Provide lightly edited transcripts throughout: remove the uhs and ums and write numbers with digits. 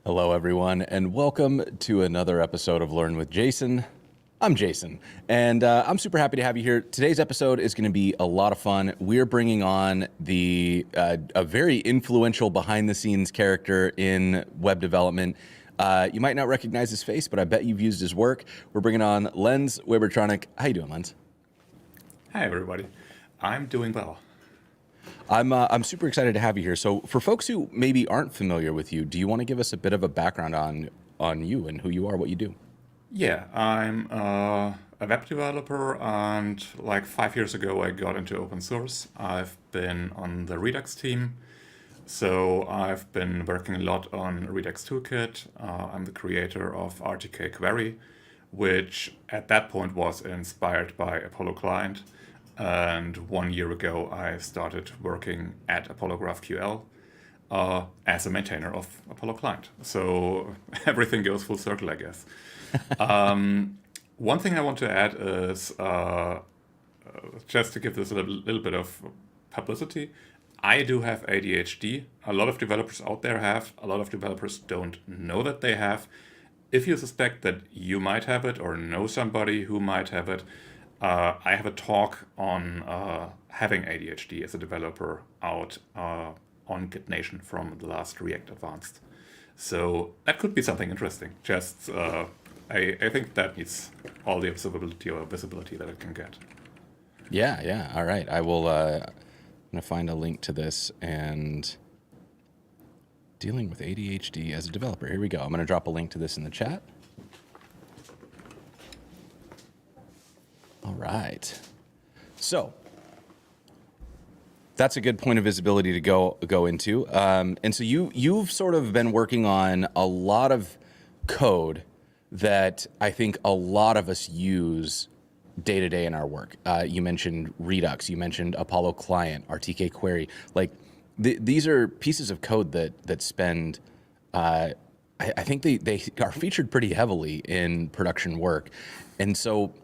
Hello, everyone, and welcome to another episode of Learn with Jason. I'm Jason, and I'm super happy to have you here. Today's episode is going to be a lot of fun. We're bringing on a very influential behind-the-scenes character in web development. You might not recognize his face, but I bet you've used his work. We're bringing on Lenz Weber-Tronic. How you doing, Lenz? Hi, everybody. I'm doing well. I'm super excited to have you here. So for folks who maybe aren't familiar with you, do you want to give us a bit of a background on you and who you are, what you do? Yeah, I'm a web developer, and like 5 years ago, I got into open source. I've been on the Redux team, so I've been working a lot on Redux Toolkit. I'm the creator of RTK Query, which at that point was inspired by Apollo Client. And 1 year ago, I started working at Apollo GraphQL as a maintainer of Apollo Client. So everything goes full circle, I guess. One thing I want to add is just to give this a little bit of publicity. I do have ADHD. A lot of developers out there have. A lot of developers don't know that they have. If you suspect that you might have it or know somebody who might have it, I have a talk on having ADHD as a developer out on GitNation from the last React Advanced. So that could be something interesting. Just I think that needs all the visibility that it can get. Yeah. All right. I will. I'm gonna find a link to this and dealing with ADHD as a developer. Here we go. I'm gonna drop a link to this in the chat. All right. So that's a good point of visibility to go into. And so you've sort of been working on a lot of code that I think a lot of us use day to day in our work. You mentioned Redux, you mentioned Apollo Client, RTK Query. Like these are pieces of code that spend. I think they are featured pretty heavily in production work, and so.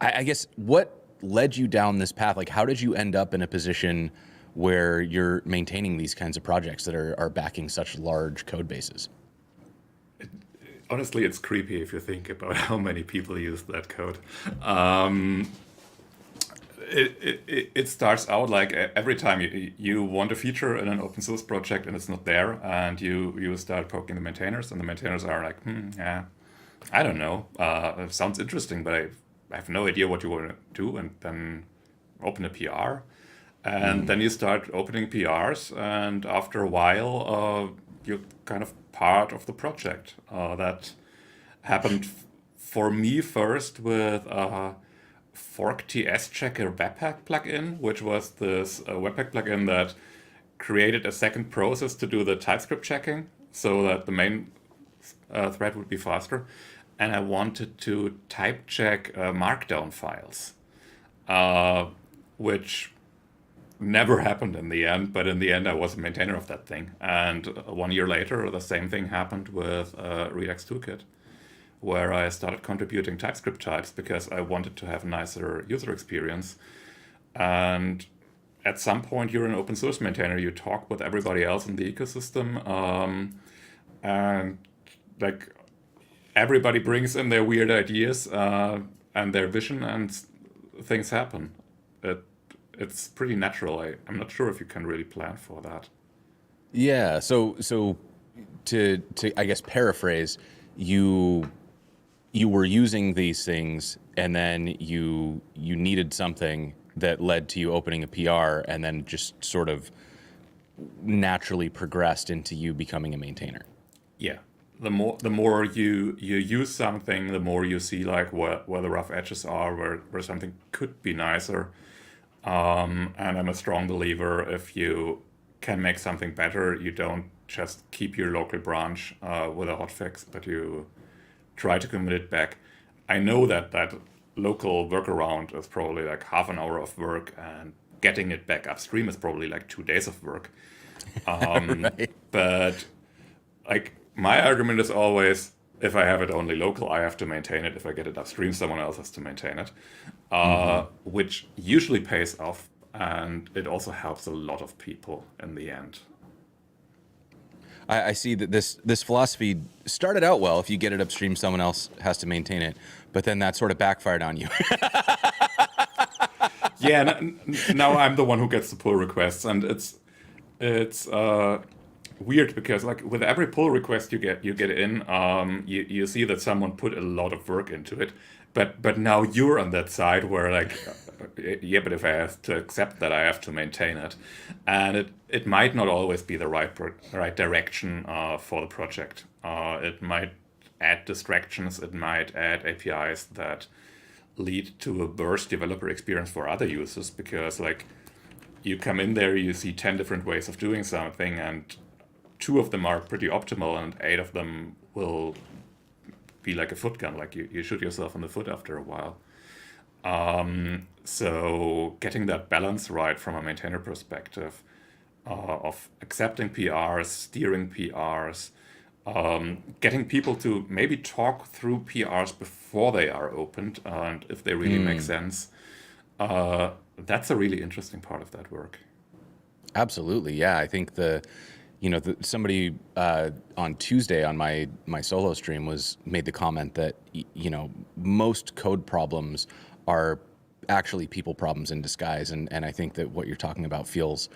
I guess what led you down this path? Like, how did you end up in a position where you're maintaining these kinds of projects that are backing such large code bases? Honestly, it's creepy if you think about how many people use that code. It starts out like every time you want a feature in an open source project and it's not there, and you start poking the maintainers, and the maintainers are like, yeah, I don't know. It sounds interesting, but I have no idea what you want to do, and then open a PR. And then you start opening PRs, and after a while, you're kind of part of the project. That happened for me first with Fork TS Checker Webpack plugin, which was this Webpack plugin that created a second process to do the TypeScript checking so that the main thread would be faster. And I wanted to type check markdown files, which never happened in the end. But in the end, I was a maintainer of that thing. And 1 year later, the same thing happened with Redux Toolkit, where I started contributing TypeScript types because I wanted to have a nicer user experience. And at some point, you're an open source maintainer. You talk with everybody else in the ecosystem, and like. Everybody brings in their weird ideas and their vision, and things happen. It's pretty natural. I'm not sure if you can really plan for that. Yeah. So to I guess paraphrase, you were using these things, and then you needed something that led to you opening a PR, and then just sort of naturally progressed into you becoming a maintainer. Yeah. The more you use something, the more you see like where the rough edges are, where something could be nicer. And I'm a strong believer, if you can make something better, you don't just keep your local branch with a hotfix, but you try to commit it back. I know that local workaround is probably like half an hour of work, and getting it back upstream is probably like 2 days of work. Right. But like, my argument is always, if I have it only local, I have to maintain it. If I get it upstream, someone else has to maintain it, which usually pays off, and it also helps a lot of people in the end. I see that this philosophy started out well. If you get it upstream, someone else has to maintain it, but then that sort of backfired on you. Yeah, now I'm the one who gets the pull requests, and it's weird because like with every pull request you get in, you see that someone put a lot of work into it, but now you're on that side where like yeah, but if I have to accept that, I have to maintain it, and it might not always be the right direction for the project. It might add distractions. It might add APIs that lead to a worse developer experience for other users, because like you come in there, you see 10 different ways of doing something, and 2 of them are pretty optimal, and 8 of them will be like a foot gun, like you shoot yourself in the foot after a while. So getting that balance right from a maintainer perspective, of accepting PRs, steering PRs, getting people to maybe talk through PRs before they are opened, and if they really make sense, that's a really interesting part of that work. Absolutely, yeah. I think somebody on Tuesday on my solo stream made the comment that most code problems are actually people problems in disguise, and I think that what you're talking about feels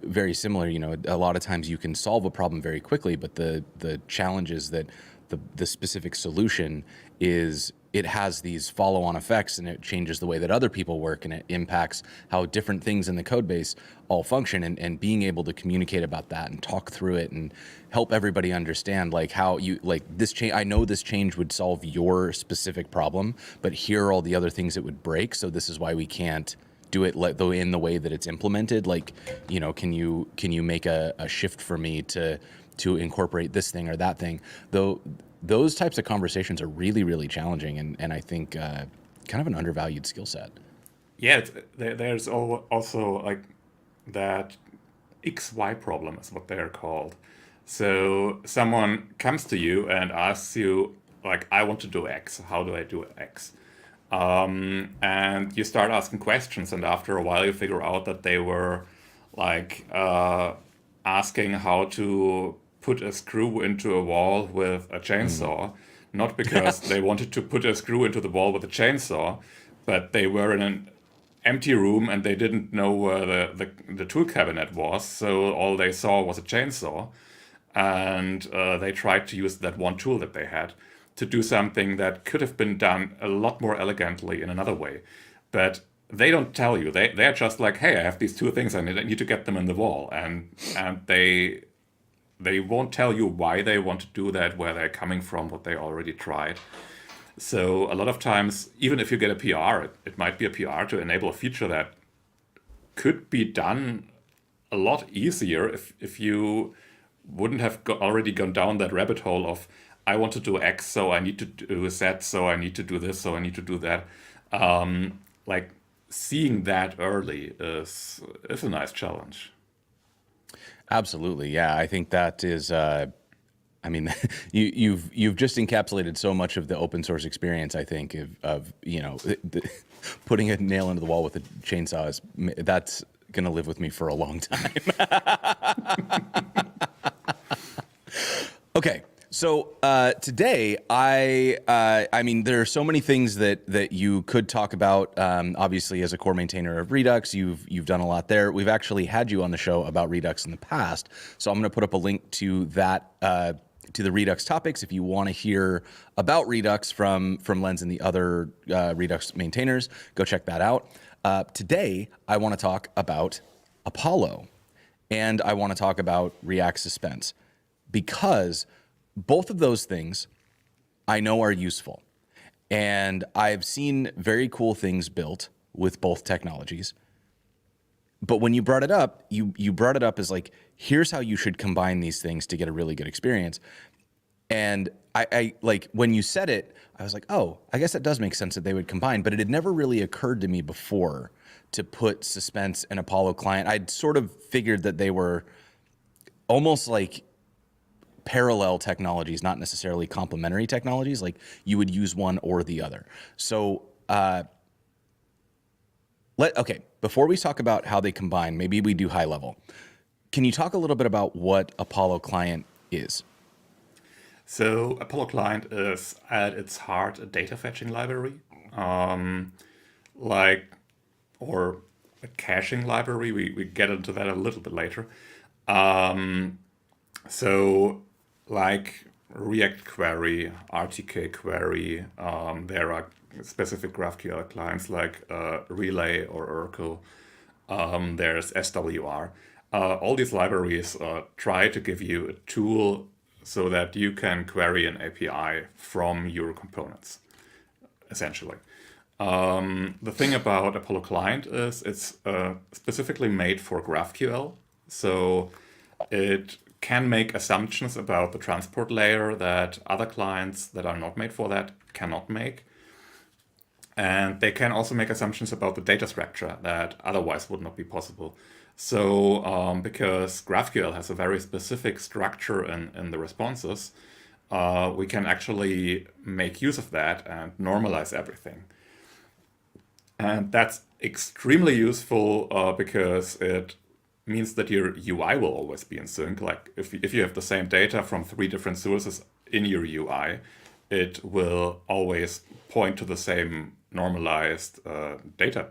very similar. A lot of times you can solve a problem very quickly, but the challenge is that the specific solution is it has these follow-on effects, and it changes the way that other people work, and it impacts how different things in the code base all function, and being able to communicate about that and talk through it and help everybody understand like how this change. I know this change would solve your specific problem, but here are all the other things it would break. So this is why we can't do it though in the way that it's implemented. Like, can you make a shift for me to incorporate this thing or that thing? Though those types of conversations are really, really challenging, and I think kind of an undervalued skill set. Yeah, there's also like that XY problem is what they're called. So someone comes to you and asks you, like, I want to do X. How do I do X? And you start asking questions, and after a while you figure out that they were like asking how to put a screw into a wall with a chainsaw, not because they wanted to put a screw into the wall with a chainsaw, but they were in an empty room and they didn't know where the tool cabinet was, so all they saw was a chainsaw, and they tried to use that one tool that they had to do something that could have been done a lot more elegantly in another way. But they don't tell you. They're just like, hey, I have these 2 things, I need to get them in the wall, and they won't tell you why they want to do that, where they're coming from, what they already tried. So a lot of times, even if you get a PR, it might be a PR to enable a feature that could be done a lot easier if you wouldn't have already gone down that rabbit hole of, I want to do X, so I need to do Z, so I need to do this, so I need to do that. Like seeing that early is a nice challenge. Absolutely, yeah. I think that is. You've just encapsulated so much of the open source experience. I think of putting a nail into the wall with a chainsaw that's going to live with me for a long time. Okay. So today, I mean, there are so many things that you could talk about. Obviously, as a core maintainer of Redux, you've done a lot there. We've actually had you on the show about Redux in the past, so I'm going to put up a link to that to the Redux topics if you want to hear about Redux from Lenz and the other Redux maintainers. Go check that out. Today, I want to talk about Apollo, and I want to talk about React Suspense, because both of those things I know are useful, and I've seen very cool things built with both technologies. But when you brought it up, you brought it up as like, here's how you should combine these things to get a really good experience. And I like, when you said it, I was like, oh, I guess that does make sense that they would combine, but it had never really occurred to me before to put Suspense and Apollo client. I'd sort of figured that they were almost like parallel technologies, not necessarily complementary technologies. Like you would use one or the other. So, okay, before we talk about how they combine, maybe we do high level. Can you talk a little bit about what Apollo client is? So Apollo Client is at its heart a data fetching library, like or a caching library. We get into that a little bit later. So like React query, RTK query, there are specific GraphQL clients like Relay or Oracle. There's SWR. All these libraries try to give you a tool so that you can query an API from your components, essentially. The thing about Apollo Client is it's specifically made for GraphQL. So it can make assumptions about the transport layer that other clients that are not made for that cannot make. And they can also make assumptions about the data structure that otherwise would not be possible. So because GraphQL has a very specific structure in the responses, we can actually make use of that and normalize everything. And that's extremely useful because it means that your UI will always be in sync. Like if you have the same data from 3 different sources in your UI, it will always point to the same normalized data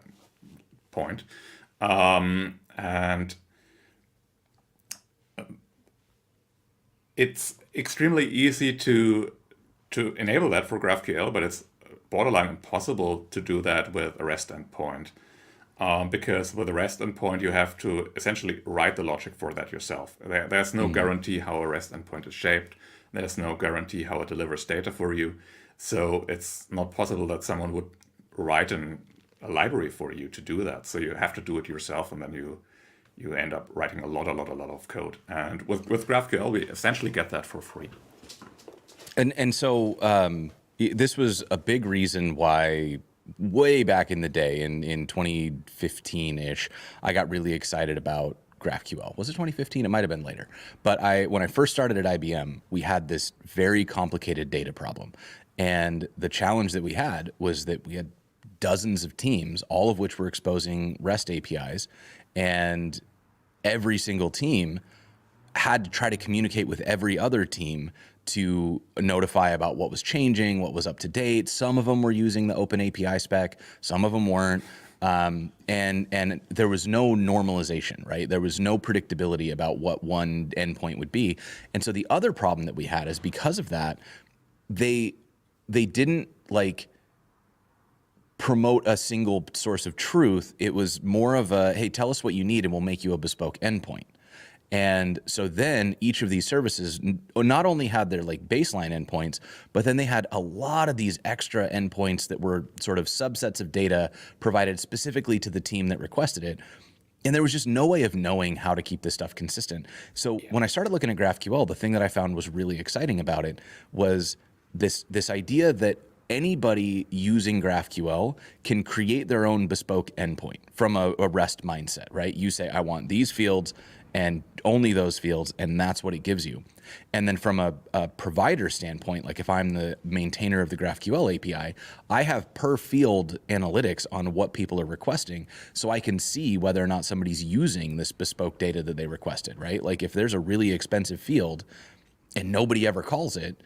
point. And it's extremely easy to enable that for GraphQL, but it's borderline impossible to do that with a REST endpoint. Because with a REST endpoint, you have to essentially write the logic for that yourself. There's no guarantee how a REST endpoint is shaped. There's no guarantee how it delivers data for you. So it's not possible that someone would write a library for you to do that. So you have to do it yourself, and then you end up writing a lot of code. And with GraphQL, we essentially get that for free. And so this was a big reason why way back in the day, in 2015-ish, I got really excited about GraphQL. Was it 2015? It might have been later. But when I first started at IBM, we had this very complicated data problem. And the challenge that we had was that we had dozens of teams, all of which were exposing REST APIs. And every single team had to try to communicate with every other team to notify about what was changing, what was up to date. Some of them were using the open API spec, some of them weren't. And there was no normalization, right? There was no predictability about what one endpoint would be. And so the other problem that we had is because of that, they didn't like promote a single source of truth. It was more of a, hey, tell us what you need and we'll make you a bespoke endpoint. And so then each of these services not only had their like baseline endpoints, but then they had a lot of these extra endpoints that were sort of subsets of data provided specifically to the team that requested it. And there was just no way of knowing how to keep this stuff consistent. So when I started looking at GraphQL, the thing that I found was really exciting about it was this idea that anybody using GraphQL can create their own bespoke endpoint from a REST mindset, right? You say, I want these fields and only those fields, and that's what it gives you. And then from a provider standpoint, like if I'm the maintainer of the GraphQL API, I have per field analytics on what people are requesting, so I can see whether or not somebody's using this bespoke data that they requested, right? Like if there's a really expensive field and nobody ever calls it,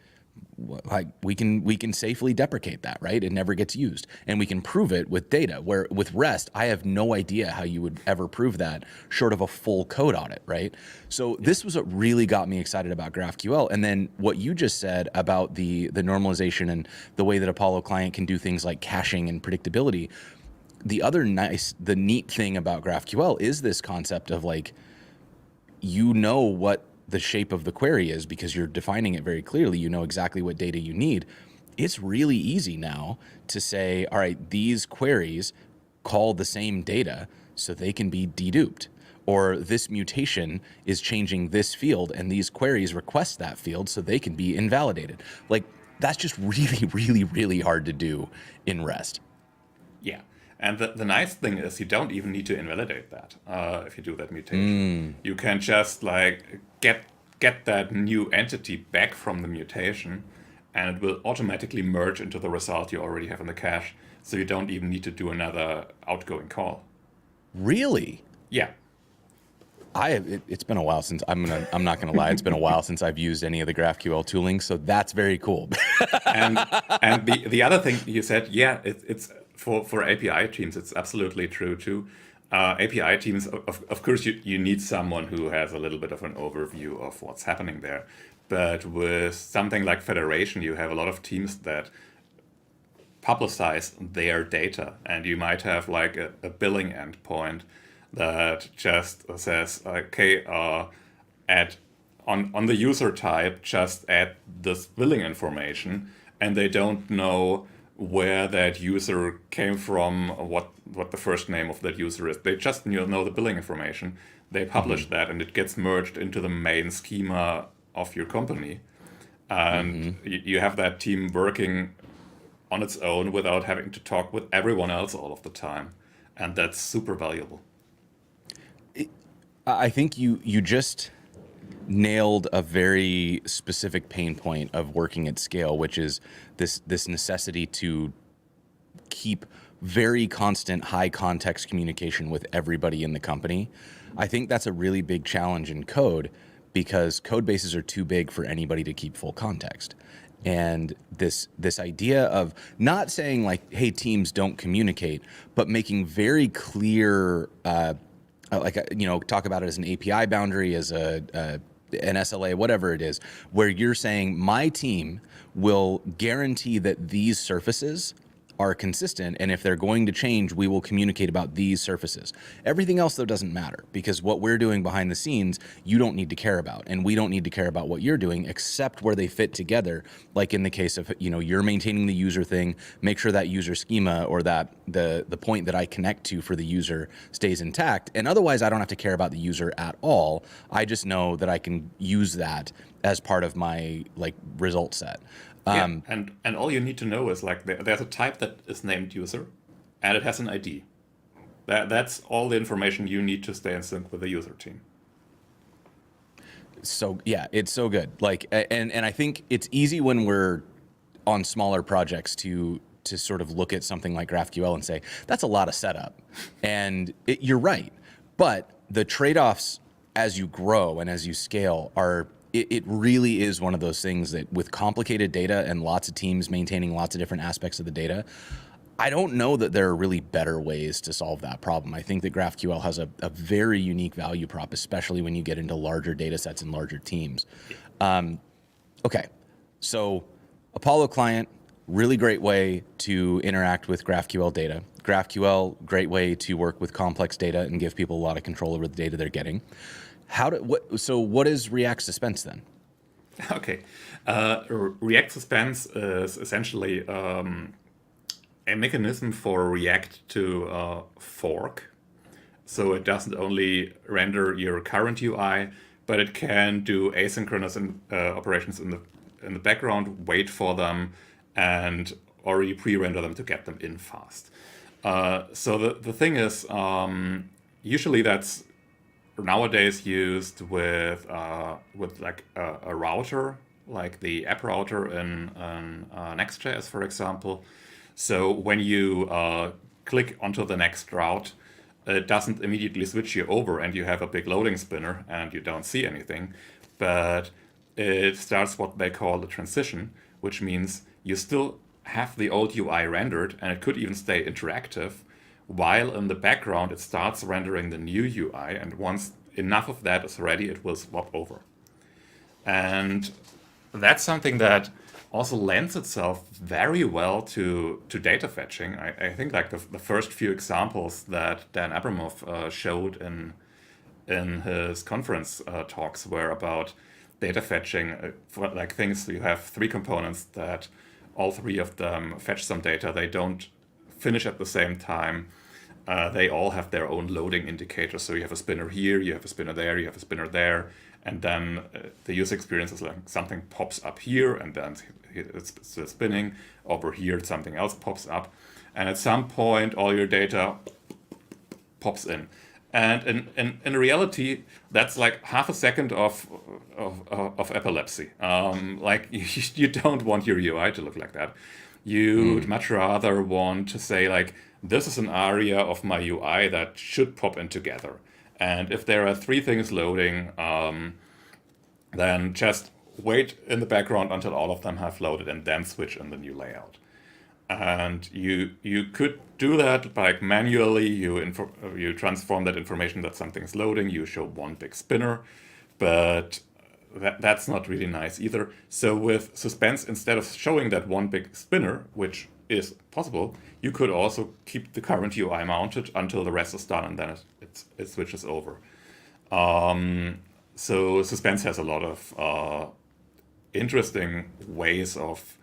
like we can safely deprecate that, right? It never gets used, and we can prove it with data. Where with REST, I have no idea how you would ever prove that short of a full code audit, right? So this was what really got me excited about GraphQL. And then what you just said about the normalization and the way that Apollo Client can do things like caching and predictability. The neat thing about GraphQL is this concept of like, you know what the shape of the query is because you're defining it very clearly. You know exactly what data you need. It's really easy now to say, all right, these queries call the same data so they can be deduped. Or this mutation is changing this field and these queries request that field so they can be invalidated. Like that's just really, really, really hard to do in REST. Yeah. And the nice thing is you don't even need to invalidate that if you do that mutation. You can just like get that new entity back from the mutation, and it will automatically merge into the result you already have in the cache. So you don't even need to do another outgoing call. Really? Yeah. It's been a while since I'm not gonna lie. It's been a while since I've used any of the GraphQL tooling, so that's very cool. And the other thing you said, yeah, it's for API teams, it's absolutely true too. API teams, of course, you need someone who has a little bit of an overview of what's happening there. But with something like Federation, you have a lot of teams that publicize their data, and you might have like a billing endpoint that just says, okay, add on the user type, just add this billing information, and they don't know where that user came from, what the first name of that user is. They just know the billing information. They publish that, and it gets merged into the main schema of your company. And you have that team working on its own without having to talk with everyone else all of the time. And that's super valuable. I think you just nailed a very specific pain point of working at scale, which is this necessity to keep very constant, high context communication with everybody in the company. I think that's a really big challenge in code because code bases are too big for anybody to keep full context. And this idea of not saying like, hey, teams don't communicate, but making very clear, talk about it as an API boundary, as an SLA, whatever it is, where you're saying my team will guarantee that these surfaces are consistent, and if they're going to change, we will communicate about these surfaces. Everything else, though, doesn't matter, because what we're doing behind the scenes, you don't need to care about, and we don't need to care about what you're doing, except where they fit together. Like in the case of, you're maintaining the user thing, make sure that user schema or that the point that I connect to for the user stays intact, and otherwise I don't have to care about the user at all. I just know that I can use that as part of my result set. And all you need to know is like there's a type that is named user, and it has an ID. That's all the information you need to stay in sync with the user team. So yeah, it's so good. And I think it's easy when we're on smaller projects to sort of look at something like GraphQL and say that's a lot of setup, and you're right. But the trade-offs as you grow and as you scale are. It really is one of those things that with complicated data and lots of teams maintaining lots of different aspects of the data, I don't know that there are really better ways to solve that problem. I think that GraphQL has a very unique value prop, especially when you get into larger data sets and larger teams. Okay, so Apollo client, really great way to interact with GraphQL data. GraphQL, great way to work with complex data and give people a lot of control over the data they're getting. So what is React Suspense then? Okay. React Suspense is essentially a mechanism for React to fork. So it doesn't only render your current UI, but it can do asynchronous operations in the background, wait for them, and already pre-render them to get them in fast. So the thing is, usually that's nowadays used with like a router, like the app router in Next.js, for example. So when you click onto the next route, it doesn't immediately switch you over and you have a big loading spinner and you don't see anything, but it starts what they call a transition, which means you still have the old UI rendered and it could even stay interactive, while in the background it starts rendering the new UI, and once enough of that is ready, it will swap over. And that's something that also lends itself very well to data fetching. I think like the first few examples that Dan Abramov showed in his conference talks were about data fetching for like things. You have three components that all three of them fetch some data. They don't finish at the same time. They all have their own loading indicators. So you have a spinner here, you have a spinner there, you have a spinner there, and then the user experience is like something pops up here, and then it's still spinning. Over here, something else pops up, and at some point, all your data pops in. And in reality, that's like half a second of epilepsy. Like you don't want your UI to look like that. You'd much rather want to say like, this is an area of my UI that should pop in together. And if there are three things loading, then just wait in the background until all of them have loaded and then switch in the new layout. And you could do that by manually. You transform that information that something's loading. You show one big spinner, but that's not really nice either. So with Suspense, instead of showing that one big spinner, which is possible, you could also keep the current UI mounted until the rest is done, and then it switches over. So Suspense has a lot of interesting ways of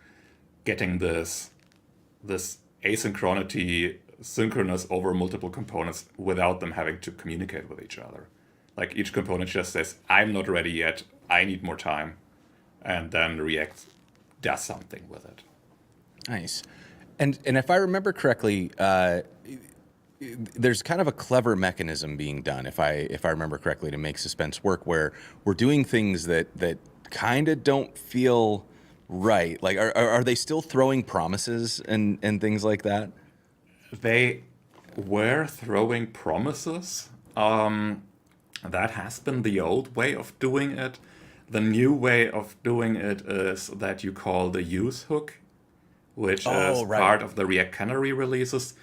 getting this asynchronity synchronous over multiple components without them having to communicate with each other. Like each component just says, I'm not ready yet, I need more time. And then React does something with it. Nice. And if I remember correctly, there's kind of a clever mechanism being done, if I remember correctly, to make Suspense work, where we're doing things that kind of don't feel right. Like, are they still throwing promises and things like that? They were throwing promises. That has been the old way of doing it. The new way of doing it is that you call the use hook, which is part of the React Canary releases.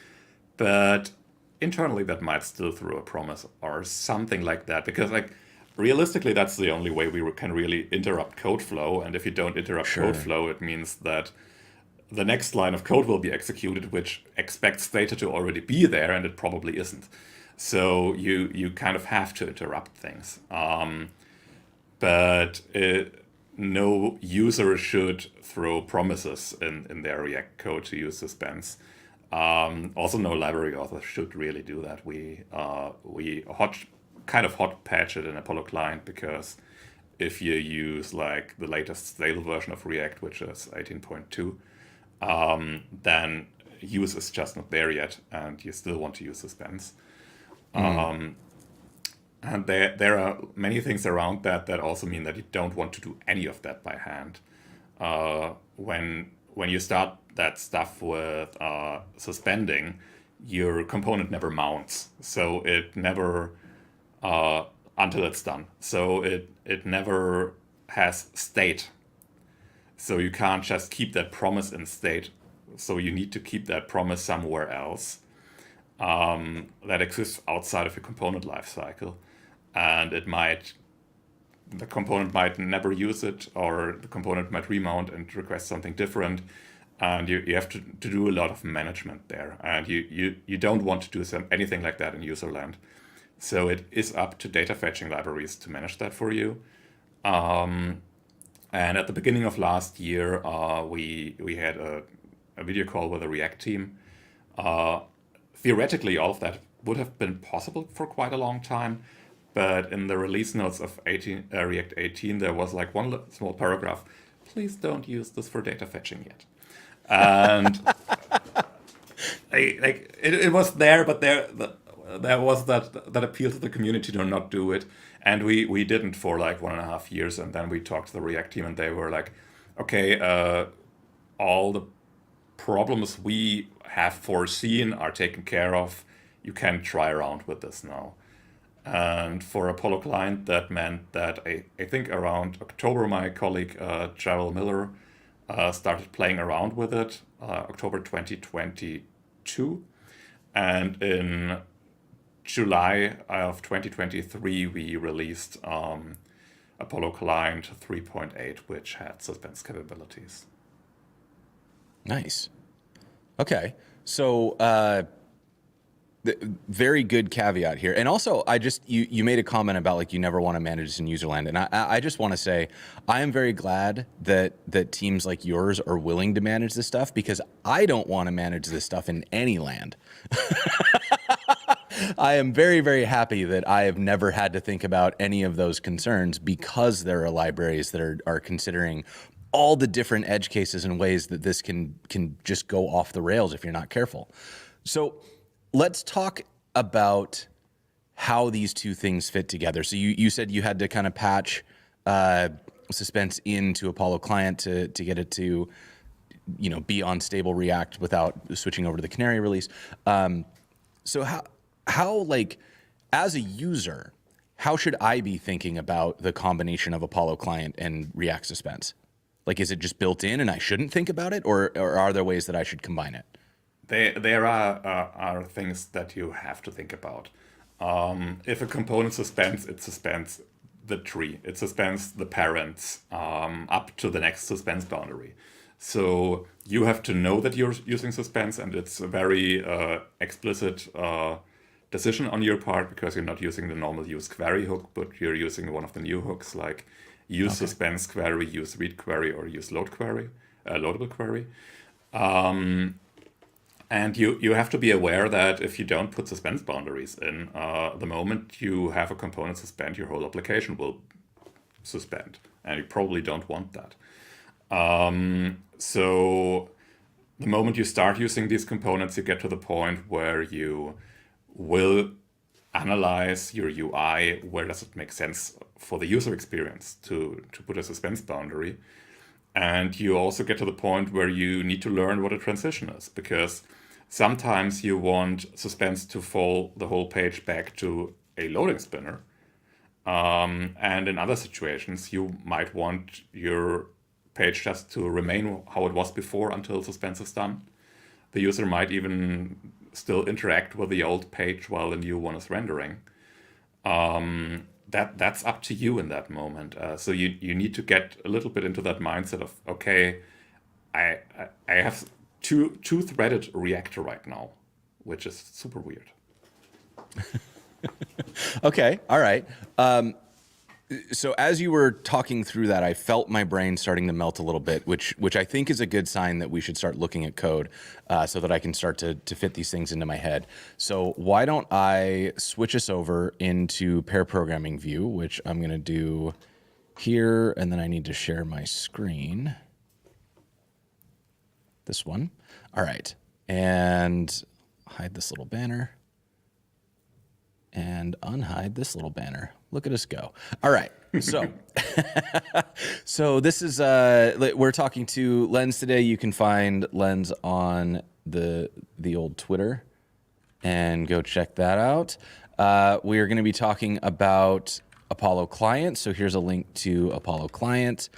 But internally, that might still throw a promise or something like that, because like realistically, that's the only way we can really interrupt code flow. And if you don't interrupt code flow, it means that the next line of code will be executed, which expects data to already be there, and it probably isn't. So you kind of have to interrupt things. But no user should throw promises in their React code to use Suspense. Also, no library author should really do that. We hot patch it in Apollo client, because if you use like the latest stable version of React, which is 18.2, then use is just not there yet, and you still want to use Suspense. And there are many things around that also mean that you don't want to do any of that by hand. When you start that stuff with suspending, your component never mounts, so it never until it's done. So it never has state. So you can't just keep that promise in state. So you need to keep that promise somewhere else that exists outside of your component lifecycle. And the component might never use it, or the component might remount and request something different. And you have to do a lot of management there. And you don't want to do anything like that in userland. So it is up to data fetching libraries to manage that for you. And at the beginning of last year, we had a video call with the React team. Theoretically, all of that would have been possible for quite a long time. But in the release notes of React 18, there was like one small paragraph. Please don't use this for data fetching yet. And it was there, but there was that appeal to the community to not do it. And we didn't for like 1.5 years. And then we talked to the React team, and they were like, okay, all the problems we have foreseen are taken care of. You can try around with this now. And for Apollo client, that meant that I think around October, my colleague Gerald Miller started playing around with it, October 2022. And in July of 2023, we released Apollo client 3.8, which had Suspense capabilities. Nice. Okay. So very good caveat here. And also, you made a comment about like you never want to manage this in userland. And I just want to say I am very glad that teams like yours are willing to manage this stuff, because I don't want to manage this stuff in any land. I am very, very happy that I have never had to think about any of those concerns, because there are libraries that are considering all the different edge cases and ways that this can just go off the rails if you're not careful. So let's talk about how these two things fit together. So you said you had to kind of patch Suspense into Apollo client to get it to, be on stable React without switching over to the Canary release. So how like as a user, how should I be thinking about the combination of Apollo Client and React Suspense? Like, is it just built in and I shouldn't think about it, or are there ways that I should combine it? There are things that you have to think about. If a component suspends, it suspends the tree. It suspends the parents up to the next suspense boundary. So you have to know that you're using suspense, and it's a very explicit decision on your part, because you're not using the normal use query hook, but you're using one of the new hooks like use suspense query, use read query, or use load query, loadable query. And you have to be aware that if you don't put suspense boundaries in, the moment you have a component suspend, your whole application will suspend, and you probably don't want that. So the moment you start using these components, you get to the point where you will analyze your UI. Where does it make sense for the user experience to put a suspense boundary? And you also get to the point where you need to learn what a transition is, because sometimes you want suspense to fall the whole page back to a loading spinner. And in other situations, you might want your page just to remain how it was before until suspense is done. The user might even still interact with the old page while the new one is rendering. That's up to you in that moment. So you need to get a little bit into that mindset of, okay, I have two-threaded reactor right now, which is super weird. Okay, all right. So as you were talking through that, I felt my brain starting to melt a little bit, which I think is a good sign that we should start looking at code so that I can start to fit these things into my head. So why don't I switch us over into pair programming view, which I'm going to do here, and then I need to share my screen. This one. All right. And hide this little banner. And unhide this little banner. Look at us go. All right. So, so this is, we're talking to Lenz today. You can find Lenz on the old Twitter and go check that out. We are going to be talking about Apollo Client. So here's a link to Apollo Client.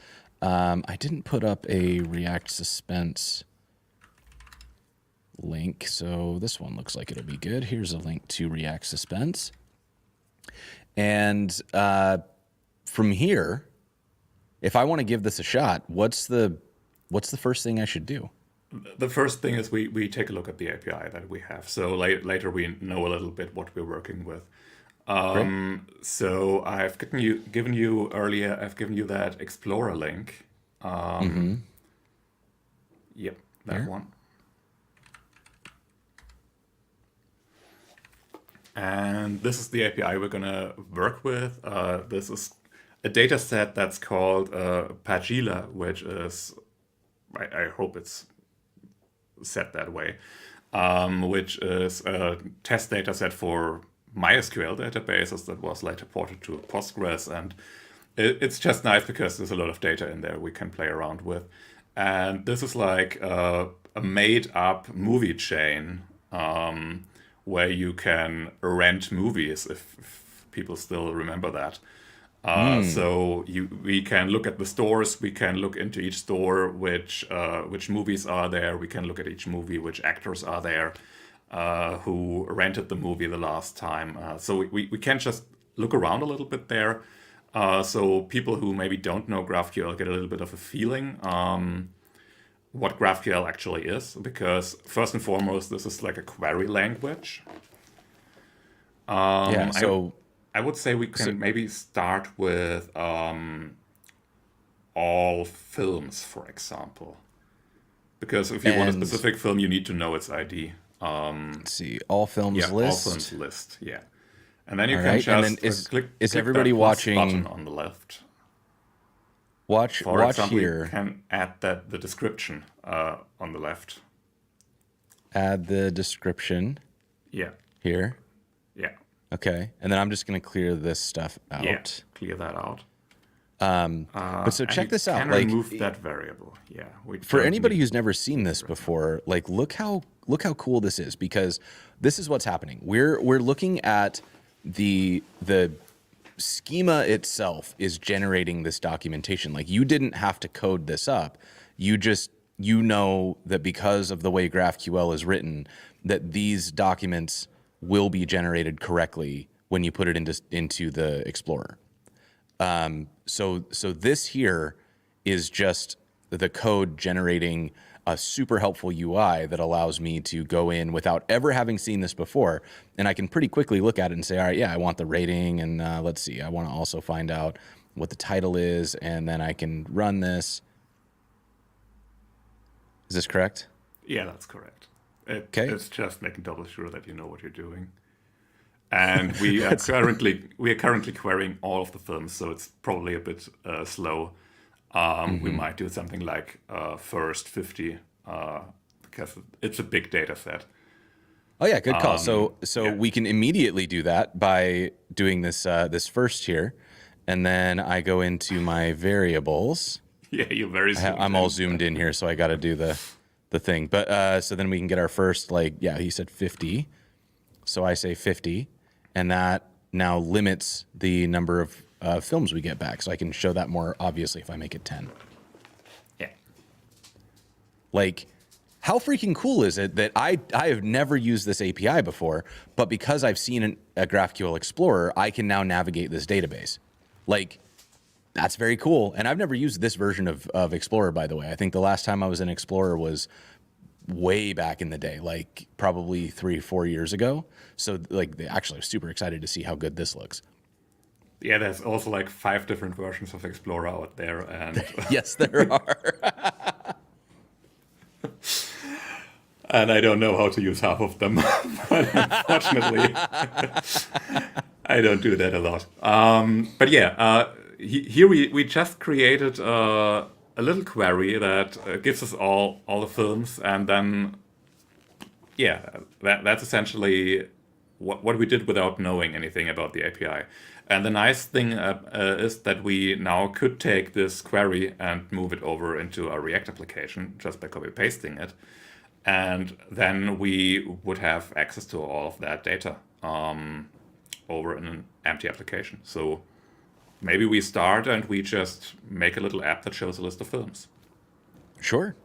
I didn't put up a React Suspense link, so this one looks like it'll be good. Here's a link to React Suspense. And from here, if I want to give this a shot, what's the first thing I should do? The first thing is we take a look at the API that we have. So later we know a little bit what we're working with. So I've given you earlier, I've given you that Explorer link. Yep, that one. And this is the API we're going to work with. This is a data set that's called Pagila, which is, I hope it's set that way, which is a test data set for MySQL databases that was later ported to Postgres. And it's just nice because there's a lot of data in there we can play around with. And this is like a made-up movie chain where you can rent movies, if people still remember that. So we can look at the stores, we can look into each store, which movies are there, we can look at each movie, which actors are there, who rented the movie the last time. So we can just look around a little bit there. So people who maybe don't know GraphQL get a little bit of a feeling what GraphQL actually is, because first and foremost, this is like a query language. Yeah, so I would say we can maybe start with all films, for example. Because if you want a specific film, you need to know its ID. Let's see, all films list. All films list, yeah. And then you All can right. just And then click everybody that plus watching button on the left. Watch example, here. You can add the description on the left. Add the description. Yeah. Here. Yeah. Okay. And then I'm just going to clear this stuff out. Yeah. Clear that out. But so check this out. Can like remove that variable. Yeah. For anybody who's never seen this before, like look how cool this is, because this is what's happening. We're looking at the schema itself is generating this documentation. Like you didn't have to code this up. You know that because of the way GraphQL is written, that these documents will be generated correctly when you put it into the Explorer. So this here is just the code generating a super helpful UI that allows me to go in without ever having seen this before. And I can pretty quickly look at it and say, all right, yeah, I want the rating. And let's see, I want to also find out what the title is. And then I can run this. Is this correct? Yeah, that's correct. Okay. It's just making double sure that you know what you're doing. And we are currently querying all of the films, so it's probably a bit slow. We might do something like first 50 because it's a big data set. Oh yeah, good call. So we can immediately do that by doing this this first here, and then I go into my variables. Yeah, you're very. I'm all zoomed in here, so I got to do the thing. But so then we can get our first, like, yeah, he said 50, so I say 50, and that now limits the number of films we get back. So I can show that more obviously if I make it 10. Yeah. Like, how freaking cool is it that I have never used this API before, but because I've seen a GraphQL Explorer, I can now navigate this database. Like, that's very cool. And I've never used this version of Explorer, by the way. I think the last time I was in Explorer was way back in the day, like probably 3-4 years ago. So like, actually, I was super excited to see how good this looks. Yeah, there's also like 5 different versions of Explorer out there, and yes, there are. And I don't know how to use half of them, but unfortunately, I don't do that a lot. But yeah, here we just created a little query that gives us all the films, and then yeah, that's essentially what we did without knowing anything about the API. And the nice thing is that we now could take this query and move it over into a React application just by copy pasting it. And then we would have access to all of that data over in an empty application. So maybe we start and we just make a little app that shows a list of films. Sure.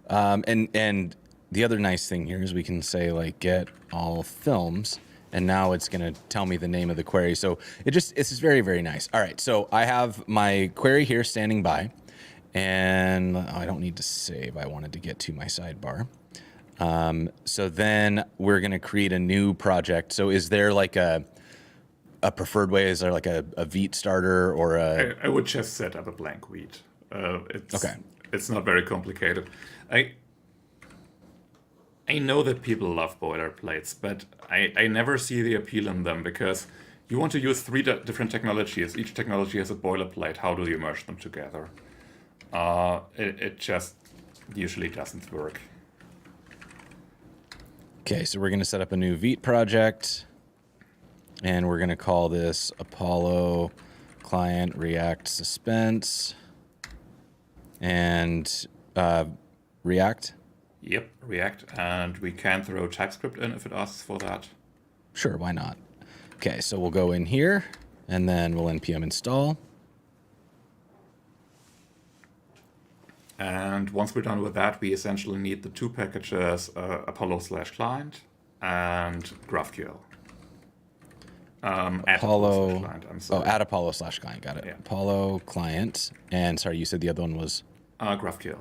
And the other nice thing here is we can say, like, get all films, and now it's going to tell me the name of the query. So it's just very, very nice. All right, so I have my query here standing by, and I don't need to save. I wanted to get to my sidebar. So then we're going to create a new project. So is there like a preferred way? Is there like a Vite starter or a... I would just set up a blank Vite. Okay. It's not very complicated. I know that people love boilerplates, but I never see the appeal in them, because you want to use 3 different technologies. Each technology has a boilerplate. How do you merge them together? It just usually doesn't work. Okay, so we're going to set up a new Vite project, and we're going to call this Apollo Client React Suspense and React. Yep, React, and we can throw TypeScript in if it asks for that. Sure, why not? Okay, so we'll go in here, and then we'll npm install. And once we're done with that, we essentially need the 2 packages, Apollo/client and GraphQL. Apollo client, I'm sorry. add Apollo/client, got it. Yeah. Apollo client, and sorry, you said the other one was? GraphQL.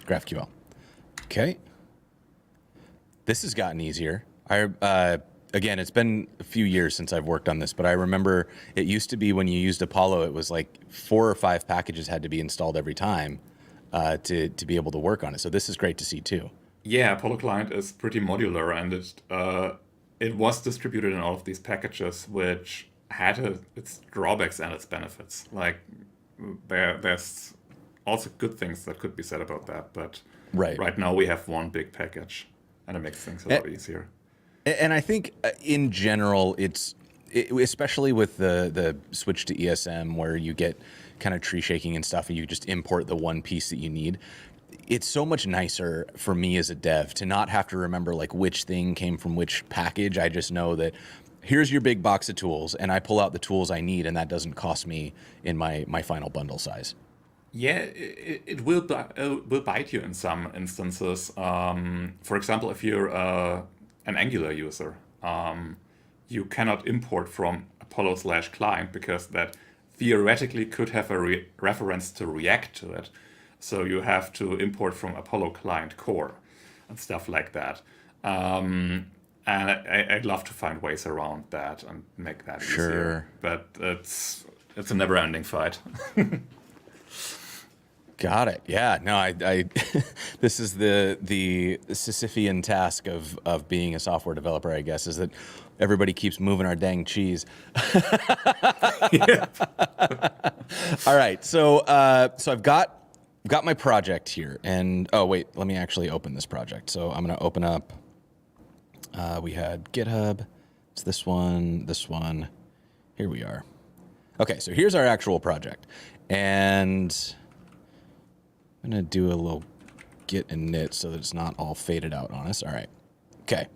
GraphQL. Okay. This has gotten easier. Again, it's been a few years since I've worked on this, but I remember it used to be when you used Apollo, it was like 4 or 5 packages had to be installed every time to be able to work on it. So this is great to see too. Yeah, Apollo client is pretty modular, and it was distributed in all of these packages, which had its drawbacks and its benefits. Like there's also good things that could be said about that, but right now we have one big package, and it makes things a lot easier. And I think in general, especially with the switch to ESM, where you get kind of tree shaking and stuff, and you just import the one piece that you need. It's so much nicer for me as a dev to not have to remember like which thing came from which package. I just know that here's your big box of tools, and I pull out the tools I need, and that doesn't cost me in my final bundle size. Yeah, it will bite you in some instances. For example, if you're an Angular user, you cannot import from Apollo/client because that theoretically could have a reference to React to it. So you have to import from Apollo client core and stuff like that. And I'd love to find ways around that and make that Sure. easier. But it's a never-ending fight. Got it. Yeah. No, I this is the Sisyphean task of being a software developer, I guess, is that everybody keeps moving our dang cheese. All right. So I've got my project here, and oh wait, let me actually open this project. So I'm going to open up. We had GitHub. It's this one. Here we are. Okay. So here's our actual project, and I'm going to do a little git init so that it's not all faded out on us. All right. Okay.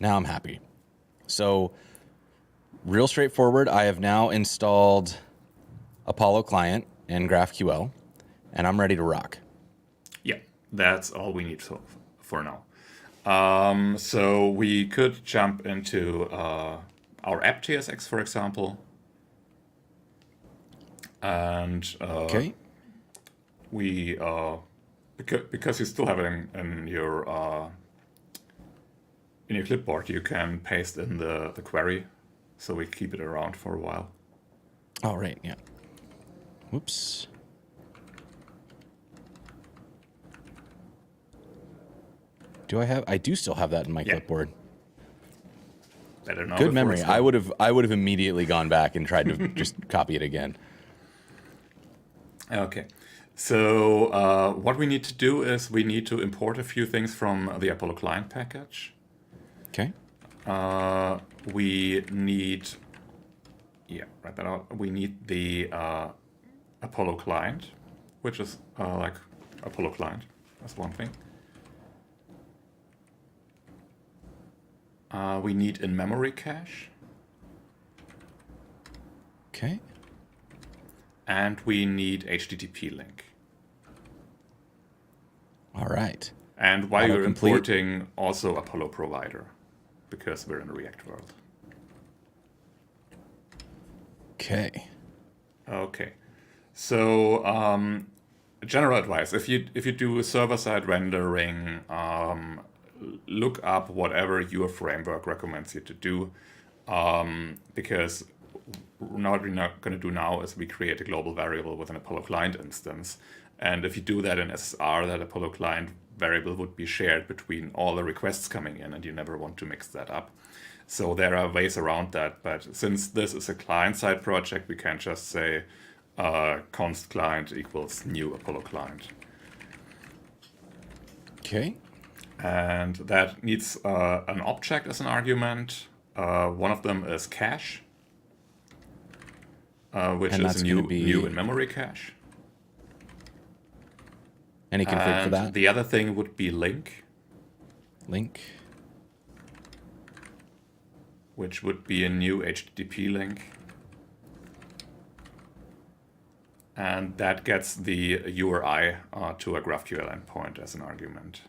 Now I'm happy. So real straightforward. I have now installed Apollo client and GraphQL, and I'm ready to rock. Yeah, that's all we need for now. So we could jump into our app.tsx, for example. And Okay. we because you still have it in your clipboard, you can paste in the query, so we keep it around for a while. All right. Yeah. Whoops. I do still have that in my clipboard. I don't know. Good memory. I would have immediately gone back and tried to just copy it again. Okay. So what we need to do is we need to import a few things from the Apollo client package. Okay. We need, write that out. We need the Apollo client, which is like Apollo client. That's one thing. We need in-memory cache. Okay. And we need HTTP link. All right. And while you're Autocomplete. importing, also Apollo provider, because we're in the React world. Okay. Okay. So general advice: if you do server-side rendering, look up whatever your framework recommends you to do, because what we're not going to do now is we create a global variable with an Apollo client instance. And if you do that in SSR, that Apollo client variable would be shared between all the requests coming in, and you never want to mix that up. So there are ways around that. But since this is a client-side project, we can just say const client equals new Apollo client. Okay. And that needs an object as an argument. One of them is cache, which And is that's a gonna new be- in-memory cache. Any config for And that? the other thing would be link, Link. which would be a new HTTP link. And that gets the URI to a GraphQL endpoint as an argument.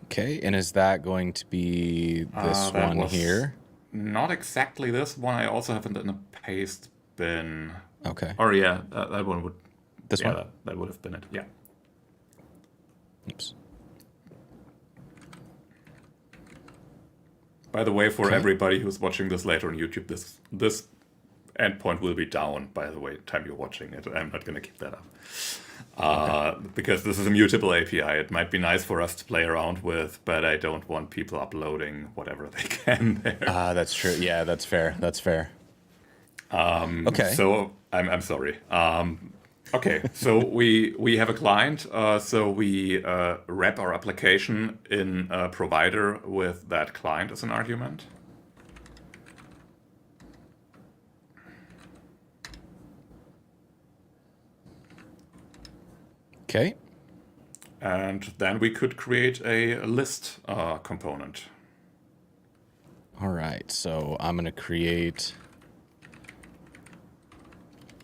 Okay. And is that going to be this That one was here? Not exactly this one. I also have it in a paste bin. Okay. Or yeah, that one would. This yeah, one? that would have been it. Yeah. Oops. By the way, for Okay. everybody who's watching this later on YouTube, this endpoint will be down by the way time you're watching it. I'm not going to keep that up. Because this is a mutable API. It might be nice for us to play around with, but I don't want people uploading whatever they can there. That's true. Yeah, that's fair. That's fair. Okay. So I'm sorry. Okay, so we have a client. So we wrap our application in a provider with that client as an argument. Okay. And then we could create a list component. All right, so I'm going to create.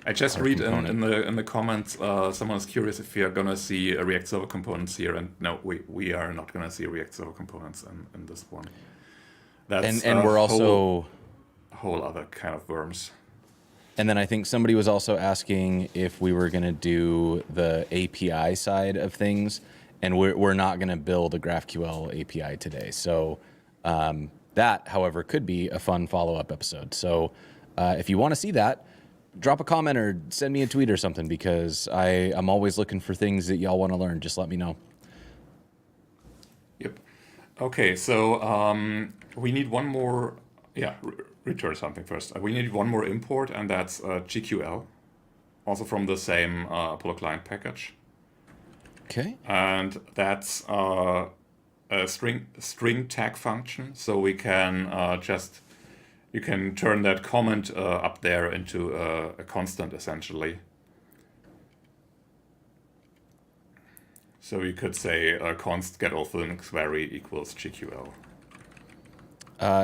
I just read component. in the comments, someone's curious if we are gonna see React Server components here, and no, we are not gonna see React Server components in this one. That's And we're also. whole other kind of worms. And then I think somebody was also asking if we were going to do the API side of things, and we're not going to build a GraphQL API today. So that, however, could be a fun follow-up episode. So if you want to see that, drop a comment or send me a tweet or something, because I'm always looking for things that y'all want to learn. Just let me know. Yep. Okay, so we need one more. Yeah, return something first. We need one more import, and that's GQL, also from the same Apollo client package. Okay. And that's a string tag function, so we can you can turn that comment up there into a constant essentially. So you could say const get all films query equals GQL.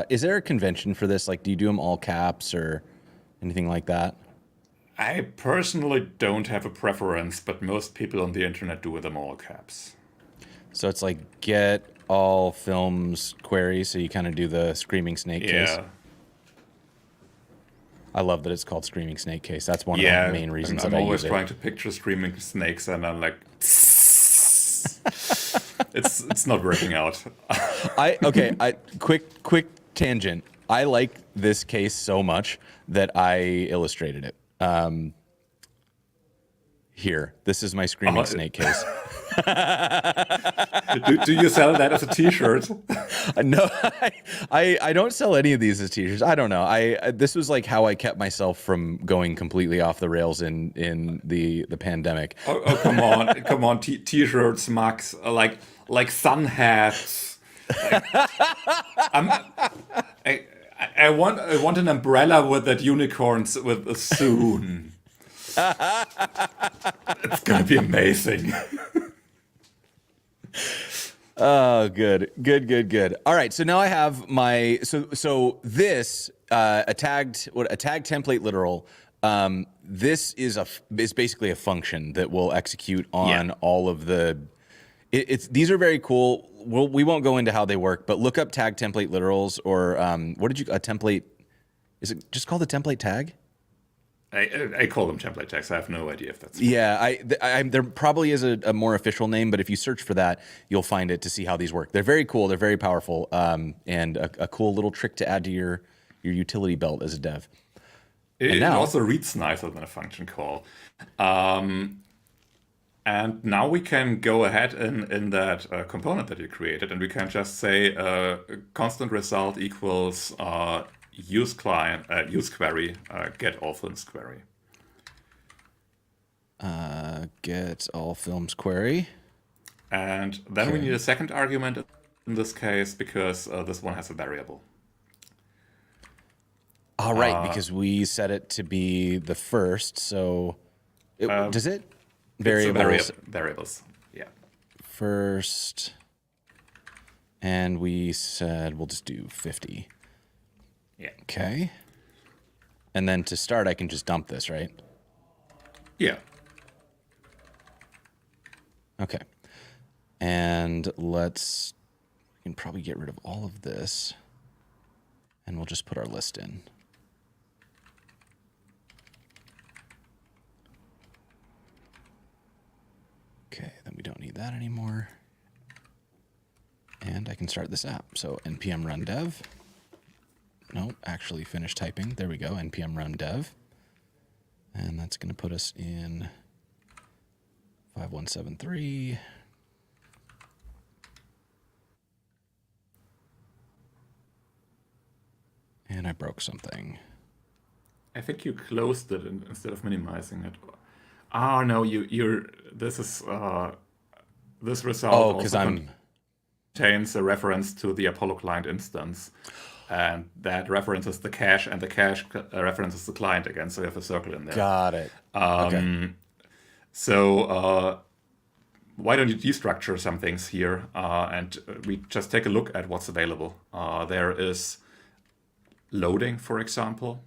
Is there a convention for this? Like, do you do them all caps or anything like that? I personally don't have a preference, but most people on the internet do them all caps. So it's like get all films query. So you kind of do the screaming snake case. Yeah. I love that it's called screaming snake case. That's one of the main reasons that I use it. I'm always trying to picture screaming snakes, and I'm like, it's not working out. Quick tangent. I like this case so much that I illustrated it. Here, this is my screaming snake case. do you sell that as a T-shirt? No, I don't sell any of these as T-shirts. I don't know. This was like how I kept myself from going completely off the rails in the pandemic. Oh, come on, T-shirts, mugs, like sun hats. I want an umbrella with that unicorns with soon. It's gonna be amazing. Oh, good. All right, so now I have my so this a tag template literal. This is basically a function that will execute on all of the. These are very cool. We won't go into how they work, but look up tag template literals or a template? Is it just called a template tag? I call them template tags. I have no idea if that's... Yeah, there probably is a more official name, but if you search for that, you'll find it to see how these work. They're very cool. They're very powerful, and a cool little trick to add to your utility belt as a dev. It also reads nicer than a function call. And now we can go ahead in that component that you created, and we can just say constant result equals use query, get all films query. Get all films query. And then we need a second argument in this case, because this one has a variable. All right, because we set it to be the first, so does it? Variables, yeah. First, and we said we'll just do 50. Yeah. Okay. And then to start, I can just dump this, right? Yeah. Okay. And we can probably get rid of all of this, and we'll just put our list in. Okay, then we don't need that anymore. And I can start this app. So npm run dev. No, actually finish typing. There we go, npm run dev. And that's going to put us in 5173. And I broke something. I think you closed it instead of minimizing it. Oh no, this result also contains a reference to the Apollo client instance, and that references the cache, and the cache references the client again. So you have a circle in there. Got it. Okay. So why don't you destructure some things here, and we just take a look at what's available. There is loading, for example.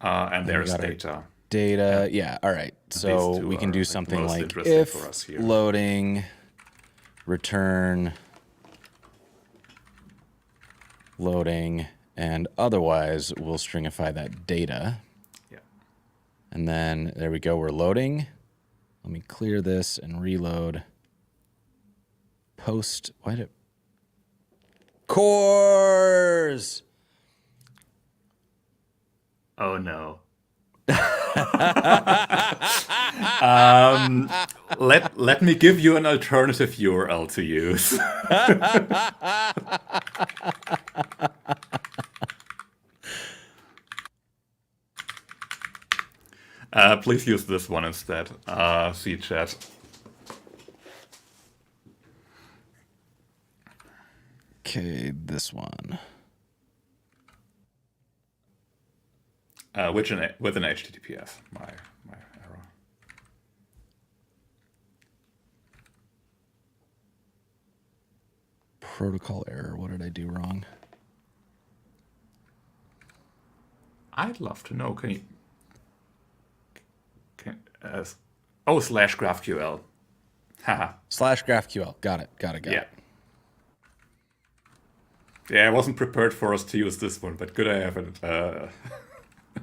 And there's data. Data, yeah, all right. So we can do something like if loading, return, loading, and otherwise we'll stringify that data. Yeah. And then there we go, we're loading. Let me clear this and reload. Post, why did cores? Oh no. Let me give you an alternative URL to use. Please use this one instead. See chat. Okay, this one. With an HTTPS. My error. Protocol error. What did I do wrong? I'd love to know. Can you? / GraphQL. Haha. / GraphQL. Got it. Yeah. Yeah, I wasn't prepared for us to use this one, but good I have it.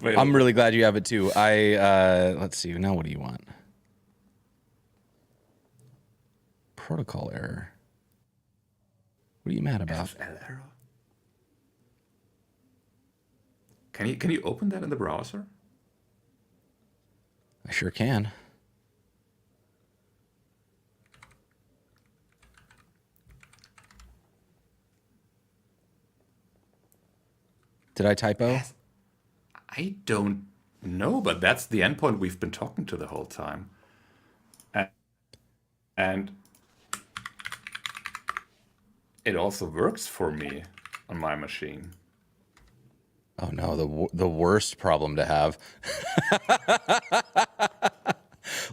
I'm really glad you have it too. Let's see. Now what do you want? Protocol error. What are you mad about? SSL error? Can you open that in the browser? I sure can. Did I typo? I don't know, but that's the endpoint we've been talking to the whole time. And it also works for me on my machine. Oh no, the worst problem to have.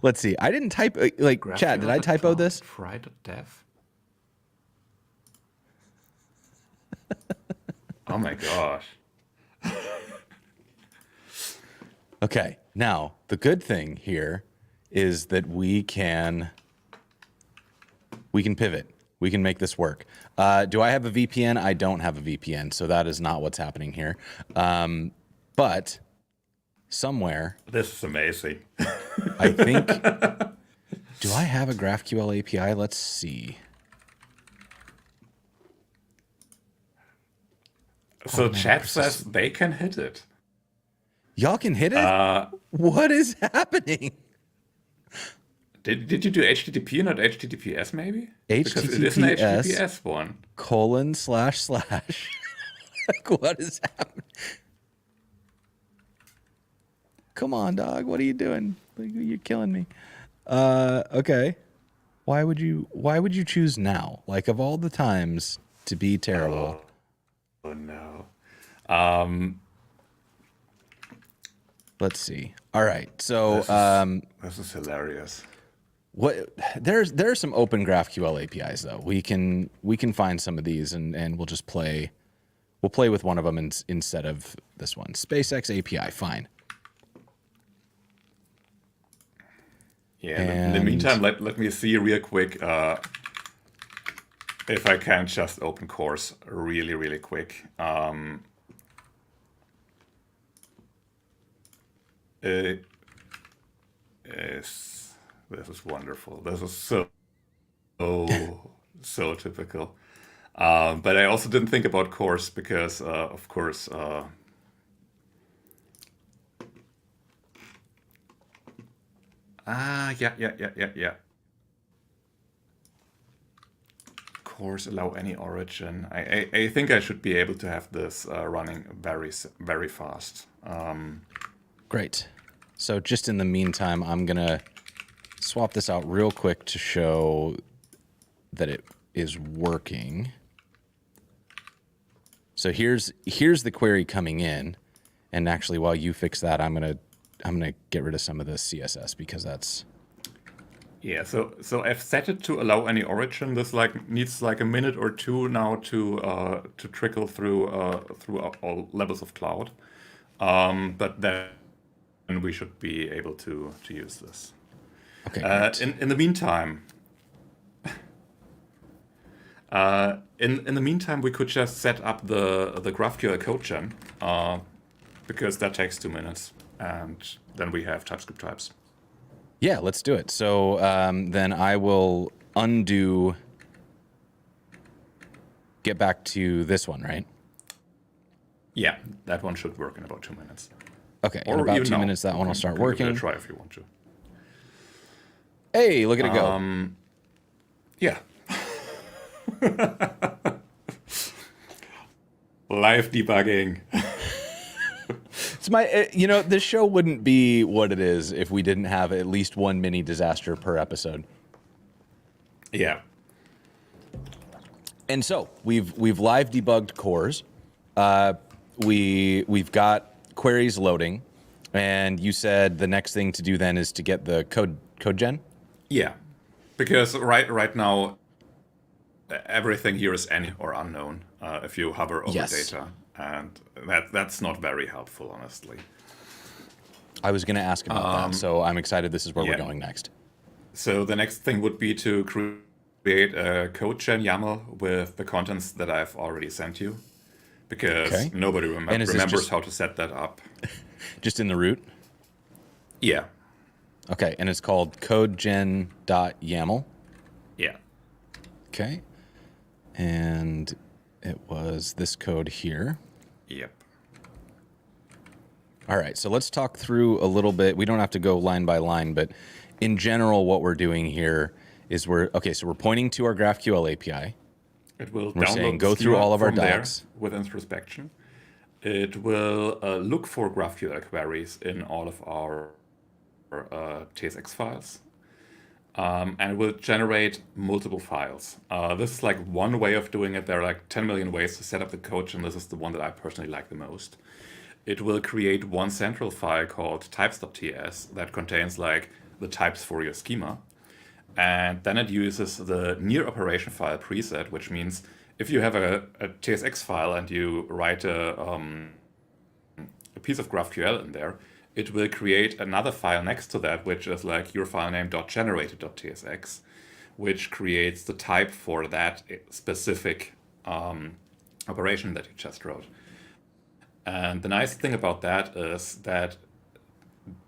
Let's see. I didn't type like chat. Did I typo this? Fry.dev. Oh my gosh. Okay, now the good thing here is that we can pivot. We can make this work. Do I have a VPN? I don't have a VPN, so that is not what's happening here. But somewhere... This is amazing. I think... Do I have a GraphQL API? Let's see. So chat says they can hit it. Y'all can hit it? What is happening? Did you do HTTP, not HTTPS, maybe? HTTPS because it is an HTTPS one. :// Like, what is happening? Come on, dog. What are you doing? Like, you're killing me. Okay. Why would you choose now? Like, of all the times to be terrible. Oh no. Let's see. All right. So this is hilarious. There are some open GraphQL APIs though. We can find some of these and we'll just play. We'll play with one of them instead of this one. SpaceX API, fine. Yeah. In the meantime, let me see real quick if I can just open course really quick. This is wonderful. This is so typical. But I also didn't think about course because, of course, yeah. Course allow any origin. I think I should be able to have this running very fast. Great. So just in the meantime, I'm gonna swap this out real quick to show that it is working. So here's the query coming in, and actually while you fix that, I'm gonna get rid of some of the CSS because that's Yeah, so I've set it to allow any origin. This like needs like a minute or two now to trickle through all levels of cloud. But then we should be able to use this. Okay, great. In the meantime, in the meantime, we could just set up the GraphQL code gen, because that takes 2 minutes, and then we have TypeScript types. Yeah, let's do it. So then I will undo, get back to this one, right? Yeah, that one should work in about 2 minutes. Okay, in about 2 minutes, that one will start working. Give it a try if you want to. Hey, look at it go. Yeah. Live debugging. It's my, this show wouldn't be what it is if we didn't have at least one mini disaster per episode. Yeah. And so we've live debugged cores. We've got queries loading, and you said the next thing to do then is to get the code gen. Yeah, because right now everything here is any or unknown if you hover over data, and that's not very helpful, honestly. I was going to ask about that, so I'm excited this is where we're going next. So the next thing would be to create a code gen YAML with the contents that I've already sent you, because nobody remembers how to set that up. Just in the root? Yeah. Okay, and it's called codegen.yaml. Yeah. Okay. And it was this code here. Yep. All right, so let's talk through a little bit. We don't have to go line by line, but in general, what we're doing here is we're pointing to our GraphQL API. It will we're saying go through all of our docs with introspection. It will look for GraphQL queries in all of our TSX files. And it will generate multiple files. This is like one way of doing it. There are like 10 million ways to set up the code, and this is the one that I personally like the most. It will create one central file called types.ts that contains like the types for your schema. And then it uses the near operation file preset, which means if you have a TSX file and you write a piece of GraphQL in there, it will create another file next to that, which is like your file name .generated.tsx, which creates the type for that specific operation that you just wrote. And the nice thing about that is that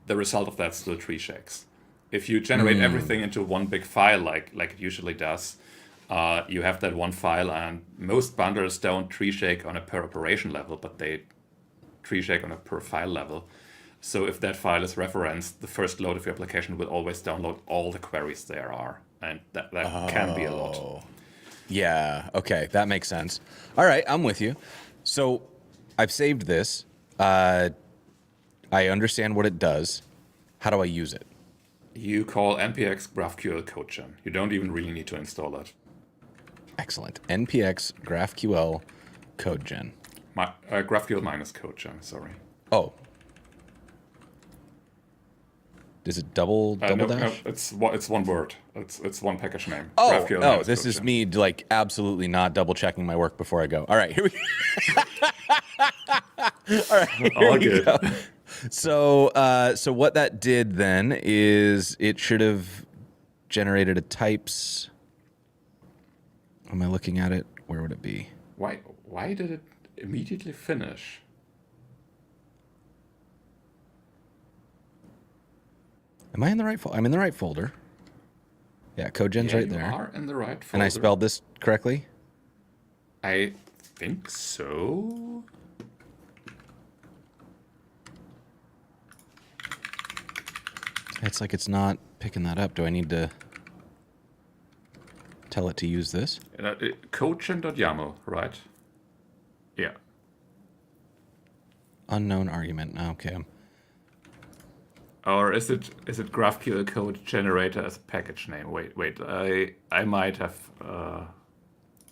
the result of that still tree shakes. If you generate everything into one big file, like it usually does, you have that one file, and most bundlers don't tree shake on a per operation level, but they tree shake on a per file level. So if that file is referenced, the first load of your application will always download all the queries there are. And that can be a lot. Yeah, okay, that makes sense. All right, I'm with you. So I've saved this. I understand what it does. How do I use it? You call npx GraphQL CodeGen. You don't even really need to install it. Excellent. npx GraphQL CodeGen. GraphQL minus CodeGen, sorry. Oh. Is it double dash? No, it's one word. It's one package name. Oh, this is me like absolutely not double checking my work before I go. All right, here we go. All right, here we go. So what that did then is it should have generated a types. Am I looking at it? Where would it be? Why did it immediately finish? Am I in the right folder? I'm in the right folder. Yeah, CodeGen's right there. You are in the right folder. And I spelled this correctly? I think so. It's like it's not picking that up. Do I need to tell it to use this? CodeGen.yaml, right? Yeah. Unknown argument. Okay. Or is it GraphQL code generator as a package name? Wait. I might have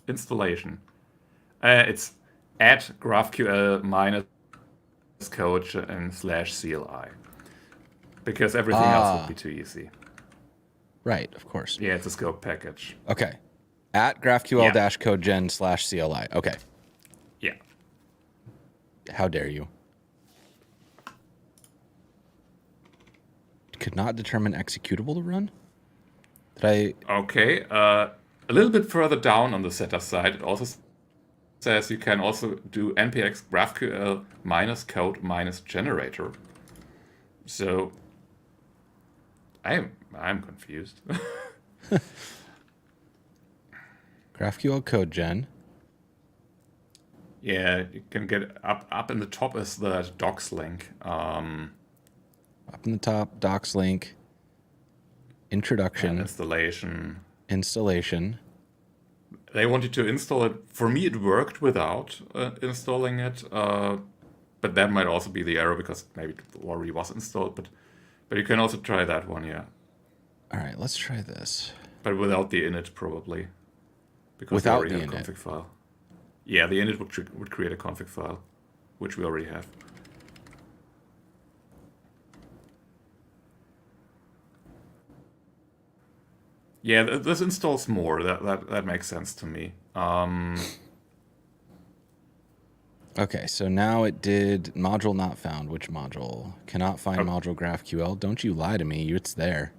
installation. It's at GraphQL minus code and /CLI, because everything else would be too easy. Right, of course. Yeah, it's a scope package. Okay. At GraphQL-CodeGen/CLI. Okay. Yeah. How dare you? Could not determine executable to run? Did I? Okay. A little bit further down on the setup side, it also says you can also do npx GraphQL -code -generator. So I'm confused. GraphQL CodeGen. Yeah, you can get up in the top is the docs link. Up in the top, docs link. Introduction. Installation. They wanted to install it. For me, it worked without installing it. But that might also be the error because maybe it already was installed. But you can also try that one, yeah. All right, let's try this. But without the init, probably. Because Without we already the have a init. config file. Yeah, the init would create a config file, which we already have. Yeah, this installs more. That makes sense to me. Okay, so now it did module not found. Which module? Cannot find module GraphQL. Don't you lie to me. It's there.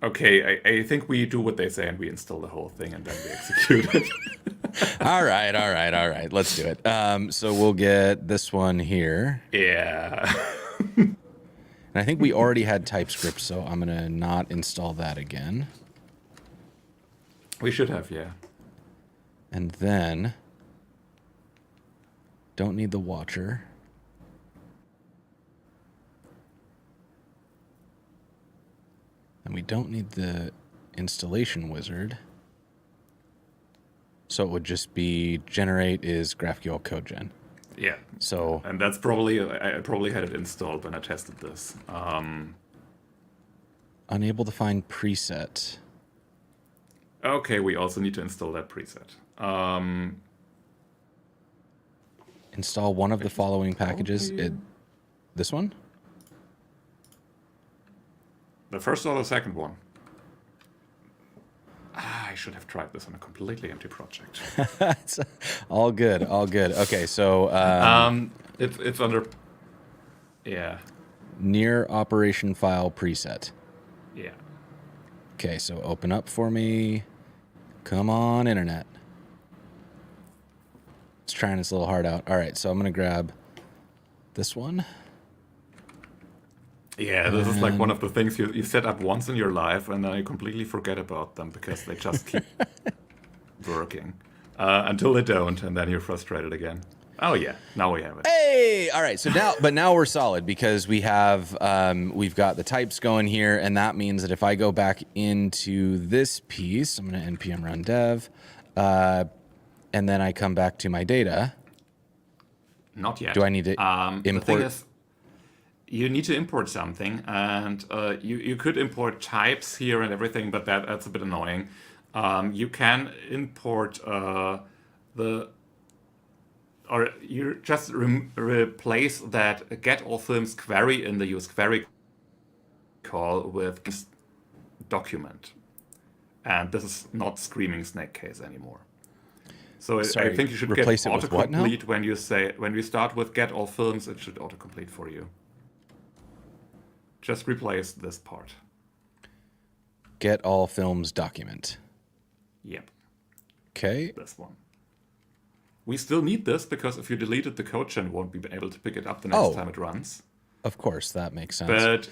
Okay, I think we do what they say and we install the whole thing and then we execute it. All right. Let's do it. So we'll get this one here. Yeah. And I think we already had TypeScript, so I'm going to not install that again. We should have, yeah. And then, don't need the watcher. And we don't need the installation wizard. So it would just be generate is GraphQL CodeGen. Yeah. So, and that's probably, I probably had it installed when I tested this. unable to find preset. Okay, we also need to install that preset. Install one of the following packages. This one? The first or the second one? I should have tried this on a completely empty project. It's all good. Okay, so it's under, yeah. Near operation file preset. Yeah. Okay, so open up for me. Come on, internet. It's trying its little heart out. All right, so I'm gonna grab this one. Yeah, this is like one of the things you set up once in your life and then you completely forget about them because they just keep working until they don't, and then you're frustrated again. Oh yeah, now we have it. Hey, all right. So now we're solid because we have we've got the types going here, and that means that if I go back into this piece, I'm going to npm run dev, and then I come back to my data. Not yet. Do I need to The thing import? is, you need to import something, and you could import types here and everything, but that's a bit annoying. You can import or you just replace that get all films query in the use query call with this document, and this is not screaming snake case anymore. So Sorry, I think you should replace get it with what now? autocomplete when you start with get all films. It should autocomplete for you. Just replace this part. Get all films document. Yep, Okay. this one. We still need this because if you delete it, the CodeGen won't be able to pick it up the next time it runs. Of course, that makes sense. But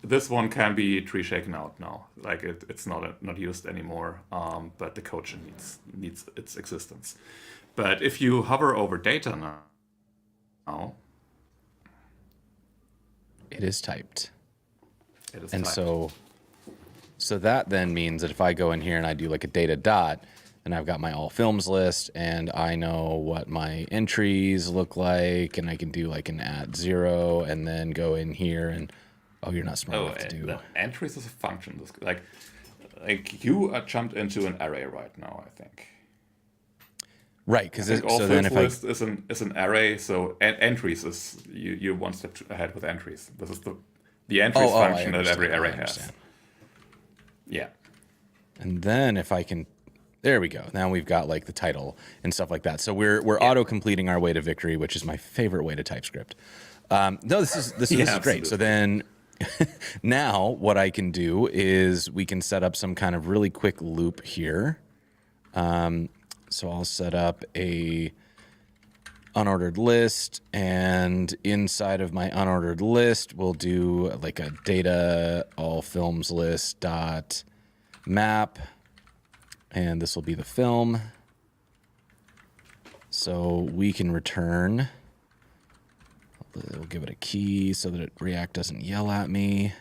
this one can be tree shaken out now. Like it's not used anymore. But the CodeGen needs its existence. But if you hover over data now, it is typed. it is And typed. so that then means that if I go in here and I do like a data dot, and I've got my all films list, and I know what my entries look like, and I can do like an @0, and then go in here and you're not smart enough to do. The entries is a function. Like you are jumped into an array right now, I think. Right, because all so then films if list is an array, so entries is you one step ahead with entries. This is the entries function that every array has. understand. Yeah. And then if I can, there we go. Now we've got like the title and stuff like that. So we're auto completing our way to victory, which is my favorite way to TypeScript. No, this is great. So then now what I can do is we can set up some kind of really quick loop here. So I'll set up a unordered list, and inside of my unordered list, we'll do like a data all films list dot map, and this will be the film. So we can return. We'll give it a key so that React doesn't yell at me.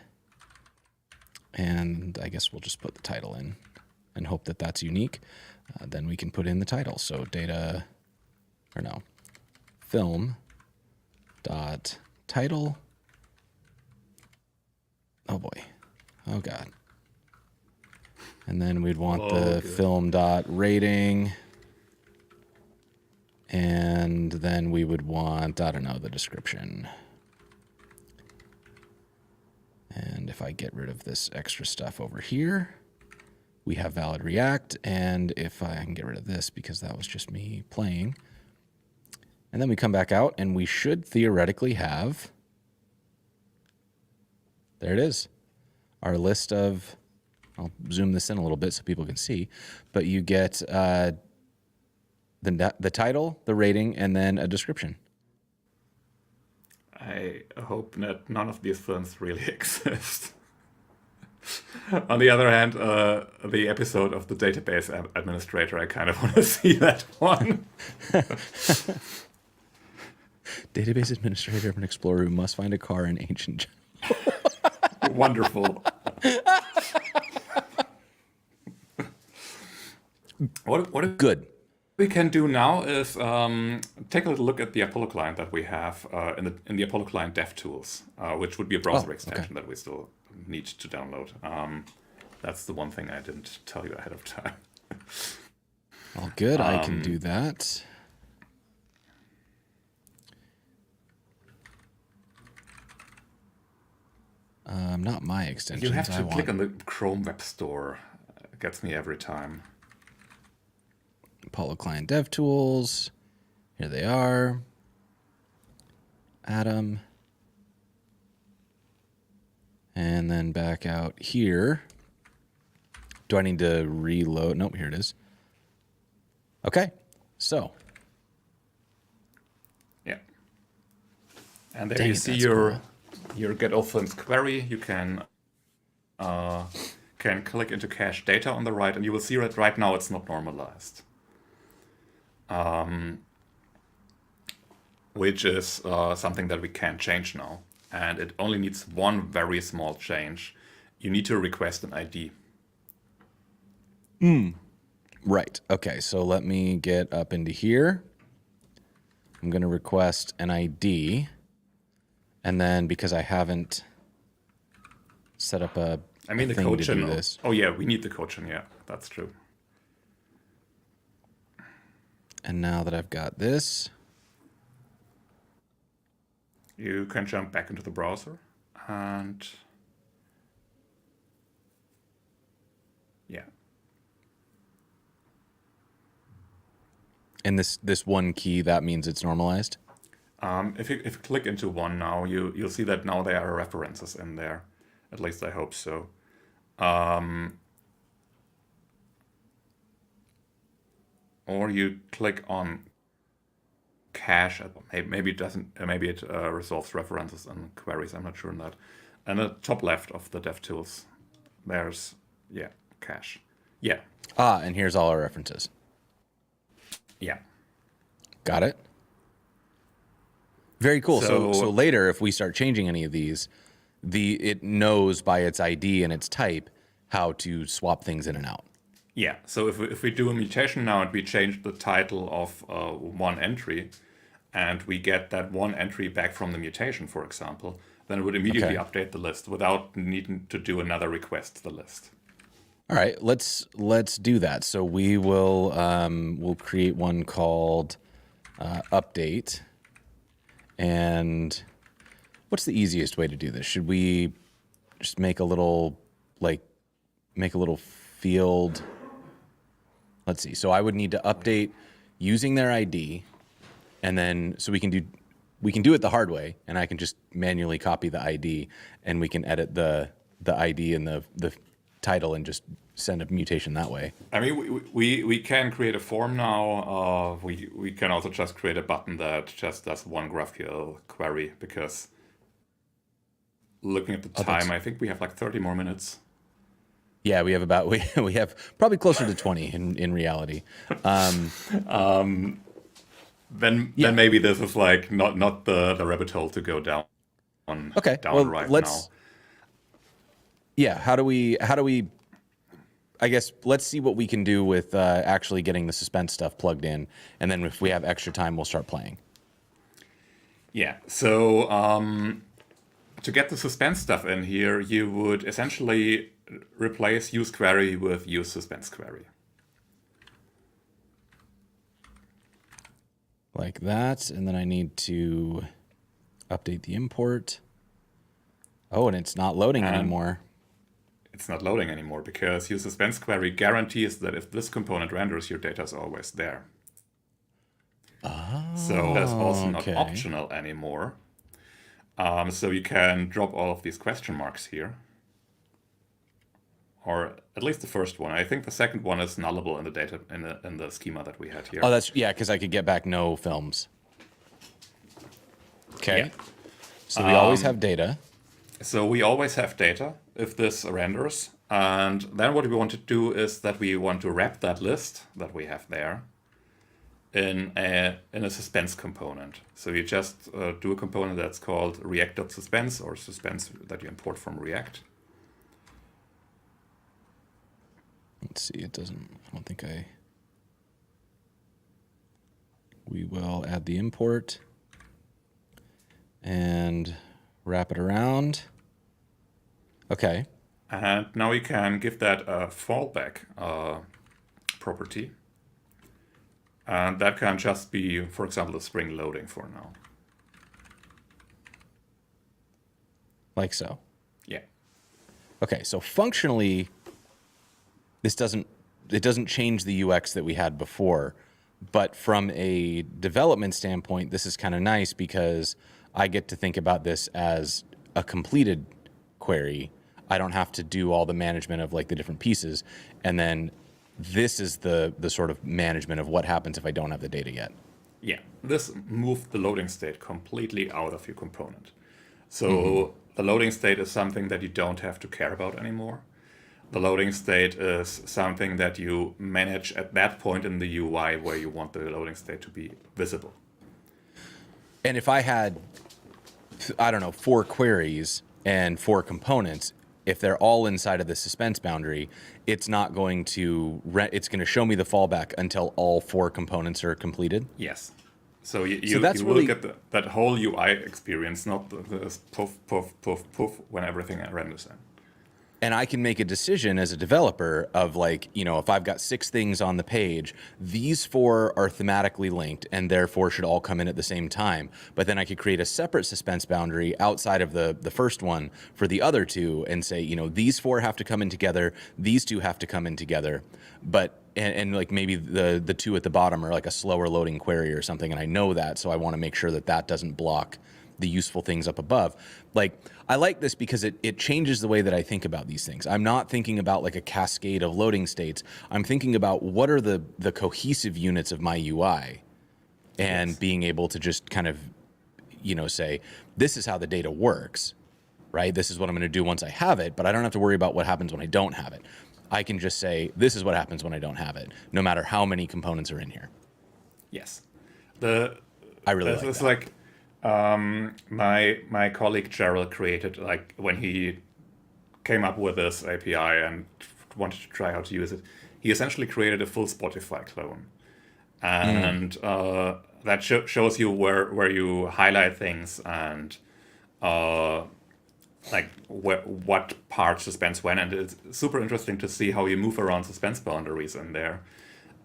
And I guess we'll just put the title in and hope that that's unique. Then we can put in the title. So film dot title. Oh boy. Oh God. And then we'd want the film dot rating. And then we would want, I don't know, the description. And if I get rid of this extra stuff over here, we have valid React. And if I can get rid of this because that was just me playing. And then we come back out and we should theoretically have, there it is, our list of, I'll zoom this in a little bit so people can see, but you get the title, the rating, and then a description. I hope that none of these films really exist. On the other hand, the episode of the database administrator, I kind of want to see that one. Database administrator of an explorer who must find a car in ancient Wonderful. What Good. we can do now is take a little look at the Apollo client that we have in the Apollo client DevTools, which would be a browser extension that we still need to download. That's the one thing I didn't tell you ahead of time. All good. I can do that. Not my extensions. You have to click on the Chrome Web Store. It gets me every time. Apollo Client DevTools. Here they are. Atom. And then back out here. Do I need to reload? Nope, here it is. Okay, so. Yeah. And there you see your get all films query. You can click into cache data on the right, and you will see that right now it's not normalized. Which is something that we can change now. And it only needs one very small change. You need to request an ID. Right. Okay, so let me get up into here. I'm going to request an ID. And then because I haven't set up the code to do this. Oh, yeah, we need the code chain. Yeah, that's true. And now that I've got this, you can jump back into the browser and yeah. And this one key, that means it's normalized? If you click into one now, you'll see that now there are references in there. At least I hope so. Or you click on cache. Maybe it doesn't. Maybe it resolves references and queries. I'm not sure on that. And the top left of the DevTools, there's cache. Yeah. And here's all our references. Yeah. Got it. Very cool. So later, if we start changing any of these, it knows by its ID and its type how to swap things in and out. Yeah. So if we do a mutation now and we change the title of one entry, and we get that one entry back from the mutation, for example, then it would immediately update the list without needing to do another request to the list. All right, let's do that. So we will we'll create one called update. And what's the easiest way to do this? Should we just make a little field. Let's see. So I would need to update using their ID, and then so we can do it the hard way, and I can just manually copy the ID, and we can edit the ID and the title and just send a mutation that way. I mean, we can create a form now. We can also just create a button that just does one GraphQL query, because looking at the time, I think we have like 30 more minutes. Yeah, we have we have probably closer to 20 in reality. Then maybe this is like not the rabbit hole to go down. Okay, down well, right let's. now. Yeah, how do we? I guess let's see what we can do with actually getting the suspense stuff plugged in, and then if we have extra time, we'll start playing. Yeah. So to get the suspense stuff in here, you would essentially replace use query with use suspense query. Like that, and then I need to update the import. Oh, and it's not loading anymore. It's not loading anymore because use suspense query guarantees that if this component renders, your data is always there. So that's also not optional anymore. So you can drop all of these question marks here. Or at least the first one. I think the second one is nullable in the data in the schema that we had here. Oh, that's because I could get back no films. Okay. Yeah. So we always have data. So we always have data if this renders. And then what we want to do is that we want to wrap that list that we have there in a suspense component. So you just do a component that's called react.suspense, or suspense that you import from React. Let's see, it doesn't, I don't think we will add the import and wrap it around. Okay. And now we can give that a fallback property. And that can just be, for example, a string loading for now. Like so. Yeah. Okay, so functionally, it doesn't change the UX that we had before, but from a development standpoint, this is kind of nice because I get to think about this as a completed query. I don't have to do all the management of like the different pieces, and then this is the sort of management of what happens if I don't have the data yet. Yeah, this moved the loading state completely out of your component. So the loading state is something that you don't have to care about anymore. The loading state is something that you manage at that point in the UI where you want the loading state to be visible. And if I had, I don't know, 4 queries and 4 components, if they're all inside of the suspense boundary, it's not going to, it's going to show me the fallback until all 4 components are completed? Yes. So you really, will get that whole UI experience, not this poof, poof, poof, poof when everything renders in. And I can make a decision as a developer of like, you know, if I've got 6 things on the page, these 4 are thematically linked and therefore should all come in at the same time. But then I could create a separate suspense boundary outside of the first one for the other 2 and say, you know, these 4 have to come in together, these 2 have to come in together. But and like maybe the 2 at the bottom are like a slower loading query or something, and I know that, so I want to make sure that that doesn't block the useful things up above. Like, I like this because it changes the way that I think about these things. I'm not thinking about like a cascade of loading states. I'm thinking about what are the cohesive units of my UI, and being able to just kind of, you know, say, this is how the data works, right? This is what I'm going to do once I have it, but I don't have to worry about what happens when I don't have it. I can just say, this is what happens when I don't have it, no matter how many components are in here. Yes. I really like that. Like, my colleague Gerald created, like, when he came up with this API and wanted to try how to use it, he essentially created a full Spotify clone. And that shows you where you highlight things and like what part suspense when. And it's super interesting to see how you move around suspense boundaries in there.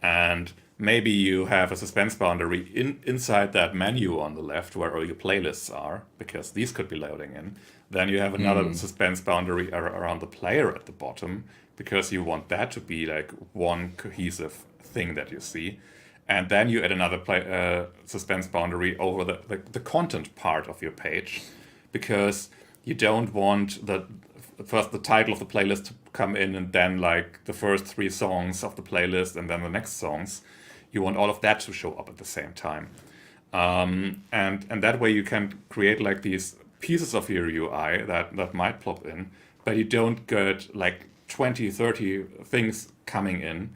And maybe you have a suspense boundary inside that menu on the left where all your playlists are, because these could be loading in. Then you have another suspense boundary around the player at the bottom, because you want that to be like one cohesive thing that you see. And then you add another suspense boundary over the content part of your page, because you don't want first the title of the playlist to come in and then like the first 3 songs of the playlist and then the next songs. You want all of that to show up at the same time. And that way you can create like these pieces of your UI that might plop in, but you don't get like 20, 30 things coming in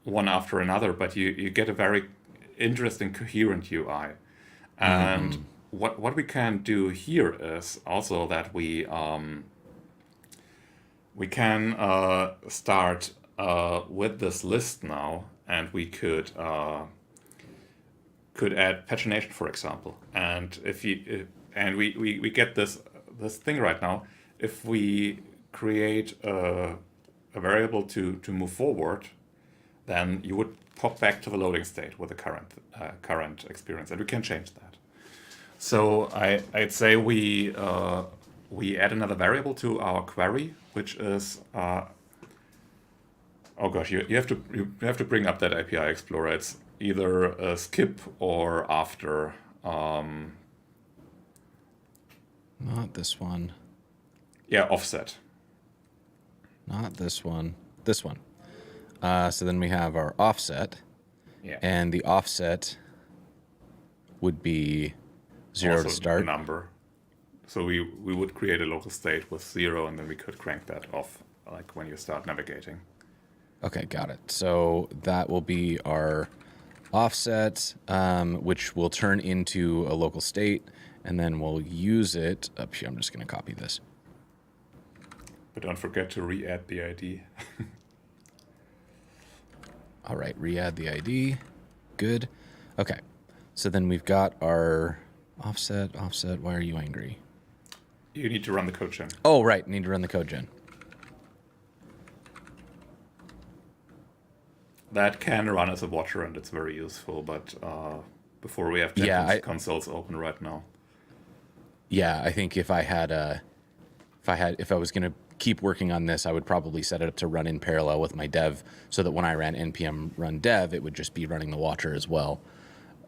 one after another, but you get a very interesting, coherent UI. And what we can do here is also that we can start with this list now, and we could add pagination, for example. And we get this thing right now. If we create a variable to move forward, then you would pop back to the loading state with the current experience, and we can change that. So I'd say we add another variable to our query, which is oh gosh, you have to bring up that API Explorer. It's either a skip or after. Not this one. Yeah, offset. Not this one. This one. So then we have our offset. Yeah. And the offset would be 0 Also to start. a number. So we would create a local state with 0, and then we could crank that off, like when you start navigating. Okay, got it. So that will be our offset, which will turn into a local state, and then we'll use it up here. I'm just going to copy this. But don't forget to re-add the ID. All right, re-add the ID. Good. Okay, so then we've got our offset. Why are you angry? You need to run the code gen. Oh, right, need to run the code gen. That can run as a watcher, and it's very useful, but before we have Jenkins consoles open right now. Yeah, I think if I was going to keep working on this, I would probably set it up to run in parallel with my dev, so that when I ran npm run dev, it would just be running the watcher as well.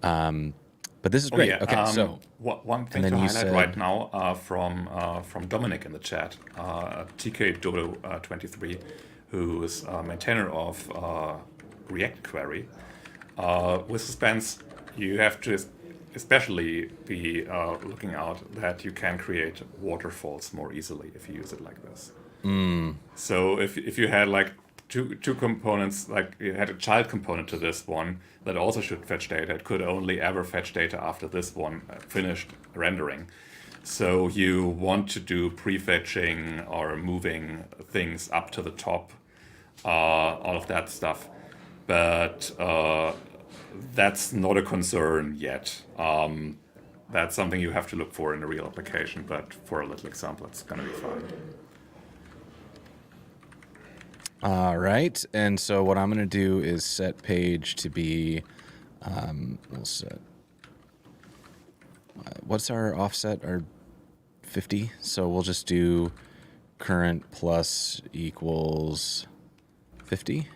But this is great. Yeah. Okay, so one thing to highlight right now from Dominic in the chat, TK Dodo 23, who is a maintainer of React Query. With Suspense, you have to especially be looking out that you can create waterfalls more easily if you use it like this. So if you had like two components, like you had a child component to this one that also should fetch data, it could only ever fetch data after this one finished rendering. So you want to do prefetching or moving things up to the top, all of that stuff. But that's not a concern yet. That's something you have to look for in a real application, but for a little example, it's going to be fine. All right, and so what I'm going to do is set page to be, we'll set, what's our offset? Our 50. So we'll just do current plus equals 50.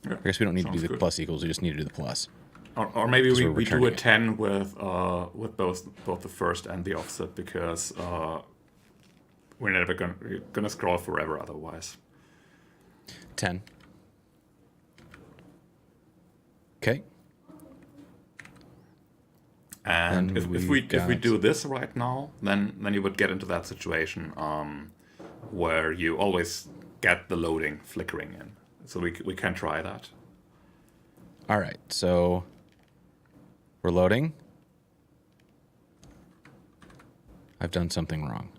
Yeah, I guess we don't need to do the good. plus equals. We just need to do the plus. Or maybe we do a it. 10 with both the first and the offset, because we're never gonna scroll forever otherwise. 10. Okay. And if we do this right now, then you would get into that situation where you always get the loading flickering in. So we can try that. All right. So we're loading. I've done something wrong.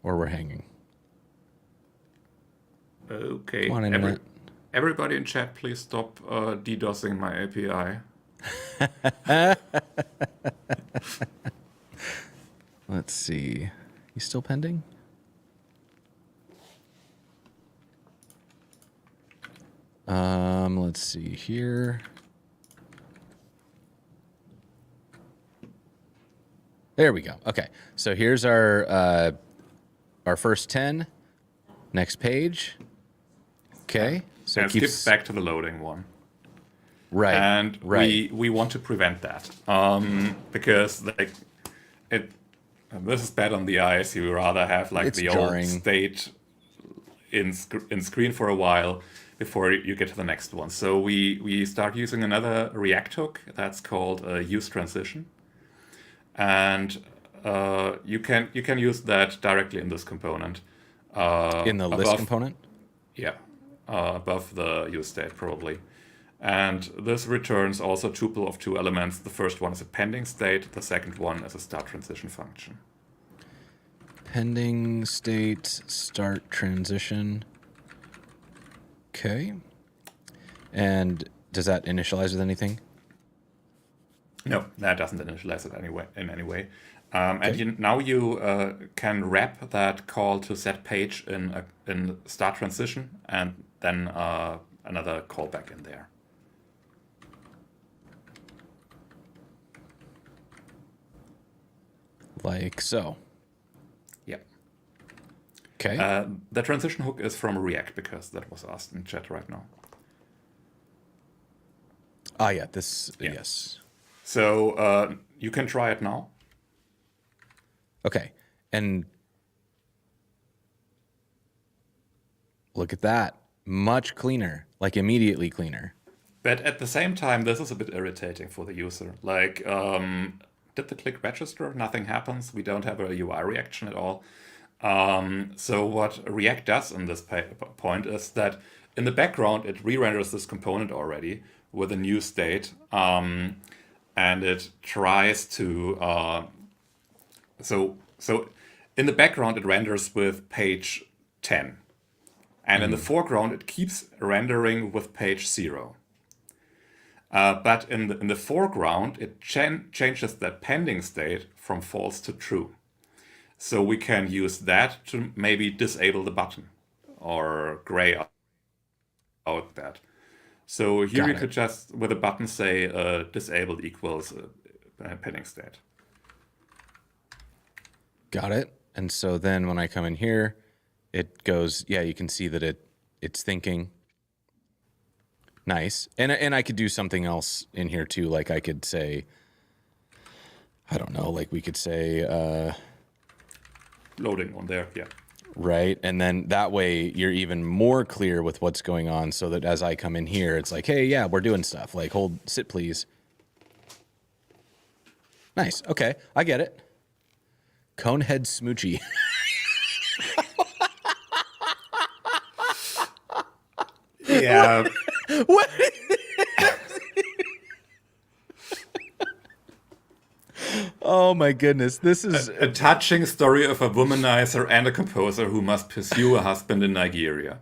Or we're hanging. Okay. Come on, internet. Everybody in chat, please stop DDoSing my API. Let's see. You still pending? Let's see here. There we go. Okay, so here's our first 10. Next page. Okay, so And it skips back to the loading one. Right. And right. we want to prevent that because like this is bad on the eyes. You rather have like It's the jarring. old state in screen for a while before you get to the next one. So we start using another React hook that's called use transition, and you can use that directly in this component. In the list component? Yeah, above the use state probably. And this returns also a tuple of 2 elements. The first one is a pending state. The second one is a start transition function. Pending state start transition. Okay. And does that initialize with anything? No, that doesn't initialize it in any way. And now you can wrap that call to set page in start transition, and then another callback in there. Like so. Yep. Okay. The transition hook is from React because that was asked in chat right now. Yeah. Yes. So you can try it now. Okay. And look at that. Much cleaner. Like immediately cleaner. But at the same time, this is a bit irritating for the user. Like, did the click register? Nothing happens. We don't have a UI reaction at all. So what React does in this point is that in the background, it re-renders this component already with a new state. And it tries to... So in the background, it renders with page 10. And in the foreground, it keeps rendering with page 0. But in the foreground, it changes that pending state from false to true. So we can use that to maybe disable the button or gray out that. So here you could just, with a button, say disabled equals pending state. Got it. And so then when I come in here, it goes, yeah, you can see that it's thinking. Nice. And I could do something else in here too. Like I could say, I don't know, like we could say... loading on there, yeah. Right. And then that way you're even more clear with what's going on so that as I come in here, it's like, hey, yeah, we're doing stuff. Like sit, please. Nice. Okay. I get it. Conehead Smoochie. Yeah. What? Oh my goodness. This is a touching story of a womanizer and a composer who must pursue a husband in Nigeria.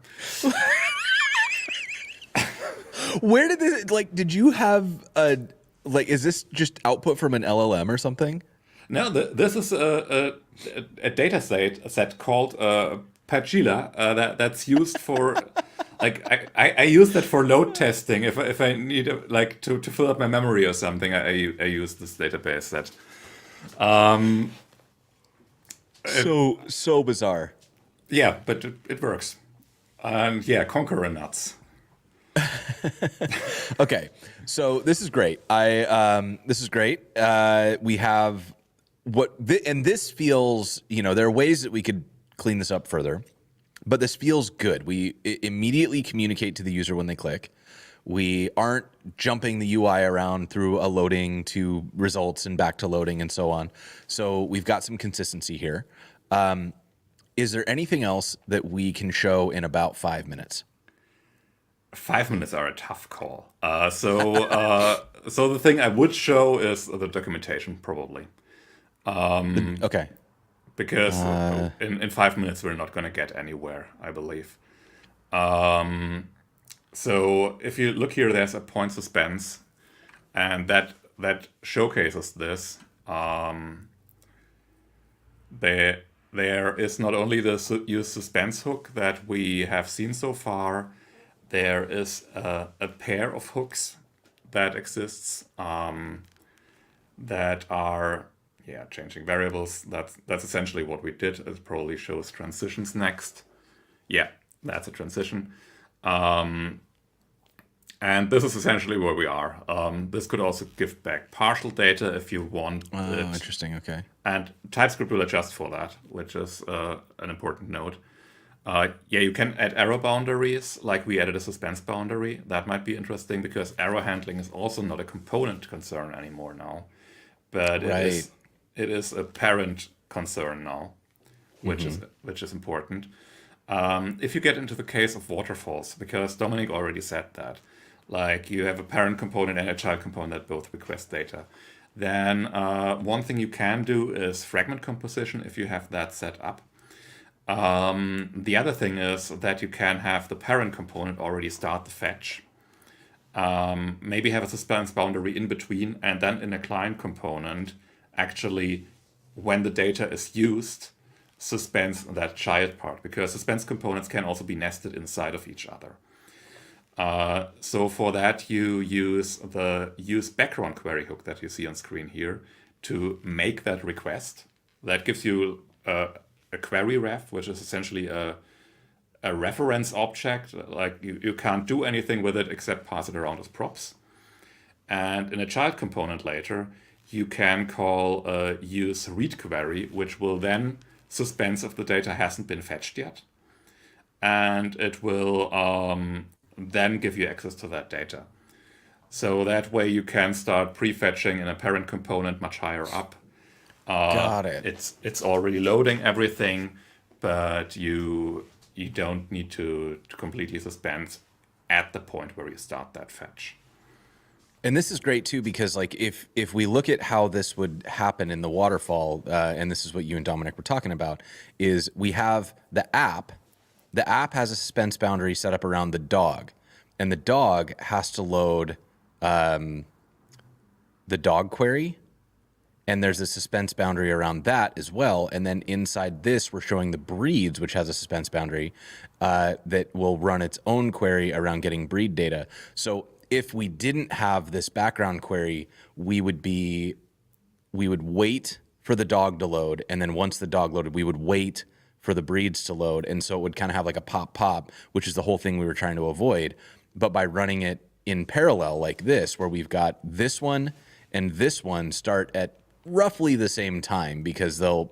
Where did this, like, did you have a, like, is this just output from an LLM or something? No, this is a data set called Pagila that's used for, like, I use that for load testing. If I need, like, to fill up my memory or something, I use this database set. So bizarre. Yeah, but it works. Yeah, Conqueror nuts. Okay, so this is great. This is great. We have and this feels, there are ways that we could clean this up further, but this feels good. We immediately communicate to the user when they click. We aren't jumping the UI around through a loading to results and back to loading and so on. So we've got some consistency here. Is there anything else that we can show in about 5 minutes? 5 minutes are a tough call. So the thing I would show is the documentation, probably. Okay. Because in 5 minutes we're not going to get anywhere, I believe. So if you look here, there's a point suspense, and that showcases this. There is not only the use suspense hook that we have seen so far, there is a pair of hooks that exists that are changing variables. That's essentially what we did. It probably shows transitions next. Yeah, that's a transition. And this is essentially where we are. This could also give back partial data if you want Oh, it. interesting. Okay. And TypeScript will adjust for that, which is an important note. You can add error boundaries, like we added a suspense boundary. That might be interesting because error handling is also not a component concern anymore now, but Right. it is a parent concern now, which is important. If you get into the case of waterfalls, because Dominic already said that, like you have a parent component and a child component that both request data, then one thing you can do is fragment composition if you have that set up. The other thing is that you can have the parent component already start the fetch. Maybe have a suspense boundary in between, and then in a client component, actually, when the data is used, suspense that child part, because suspense components can also be nested inside of each other. So for that, you use the use background query hook that you see on screen here to make that request. That gives you a query ref, which is essentially a reference object. Like you can't do anything with it except pass it around as props. And in a child component later, you can call a use read query, which will then suspense if the data hasn't been fetched yet. And it will then give you access to that data. So that way you can start prefetching in a parent component much higher up. Got it. It's already loading everything, but you don't need to completely suspend at the point where you start that fetch. And this is great too, because like if we look at how this would happen in the waterfall, and this is what you and Dominic were talking about, is we have the app. The app has a suspense boundary set up around the dog, and the dog has to load the dog query, and there's a suspense boundary around that as well. And then inside this, we're showing the breeds, which has a suspense boundary that will run its own query around getting breed data. So if we didn't have this background query, we would wait for the dog to load, and then once the dog loaded, we would wait for the breeds to load. And so it would kind of have like a pop, which is the whole thing we were trying to avoid. But by running it in parallel like this, where we've got this one and this one start at roughly the same time, because they'll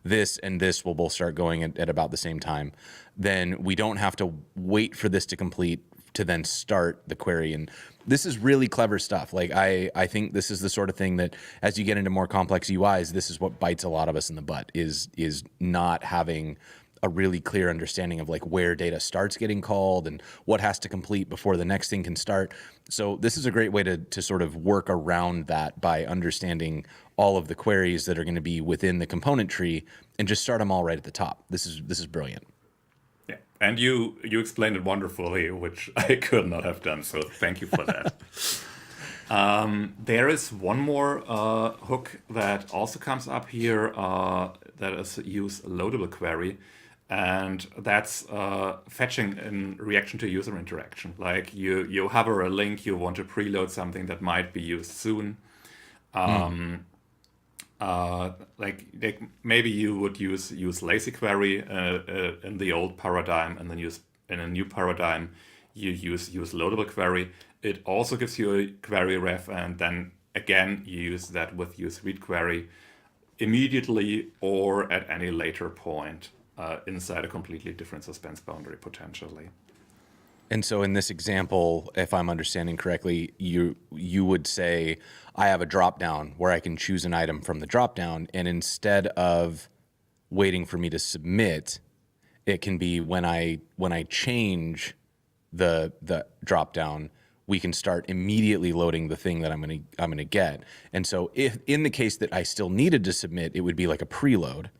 this and this will both start going at about the same time, then we don't have to wait for this to complete to then start the query. And this is really clever stuff. Like I think this is the sort of thing that as you get into more complex UIs, this is what bites a lot of us in the butt, is not having a really clear understanding of like where data starts getting called and what has to complete before the next thing can start. So this is a great way to sort of work around that by understanding all of the queries that are going to be within the component tree and just start them all right at the top. This is brilliant. Yeah, and you explained it wonderfully, which I could not have done. So thank you for that. There is one more hook that also comes up here that is use loadable query, and that's fetching in reaction to user interaction. Like you hover a link, you want to preload something that might be used soon. Like maybe you would use lazy query in the old paradigm, and then in a new paradigm you use loadable query. It also gives you a query ref, and then again you use that with use read query immediately or at any later point inside a completely different suspense boundary potentially. And so in this example, if I'm understanding correctly, you would say, I have a drop-down where I can choose an item from the drop-down, and instead of waiting for me to submit, it can be when I change the drop-down, we can start immediately loading the thing that I'm gonna get. And so if in the case that I still needed to submit, it would be like a preload.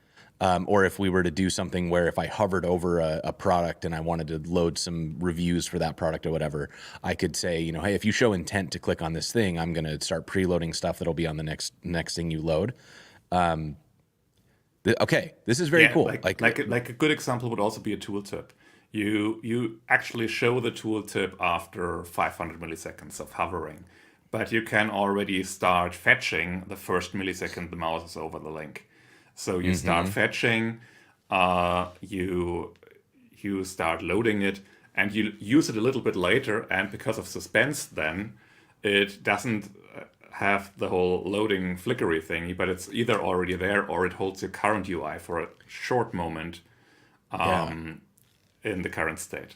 Or if we were to do something where if I hovered over a product and I wanted to load some reviews for that product or whatever, I could say, hey, if you show intent to click on this thing, I'm going to start preloading stuff that'll be on the next thing you load. Okay, this is very cool. Like a good example would also be a tooltip. you actually show the tooltip after 500 milliseconds of hovering, but you can already start fetching the first millisecond the mouse is over the link. So you start fetching, you start loading it, and you use it a little bit later. And because of suspense, then it doesn't have the whole loading flickery thingy, but it's either already there or it holds your current UI for a short moment in the current state.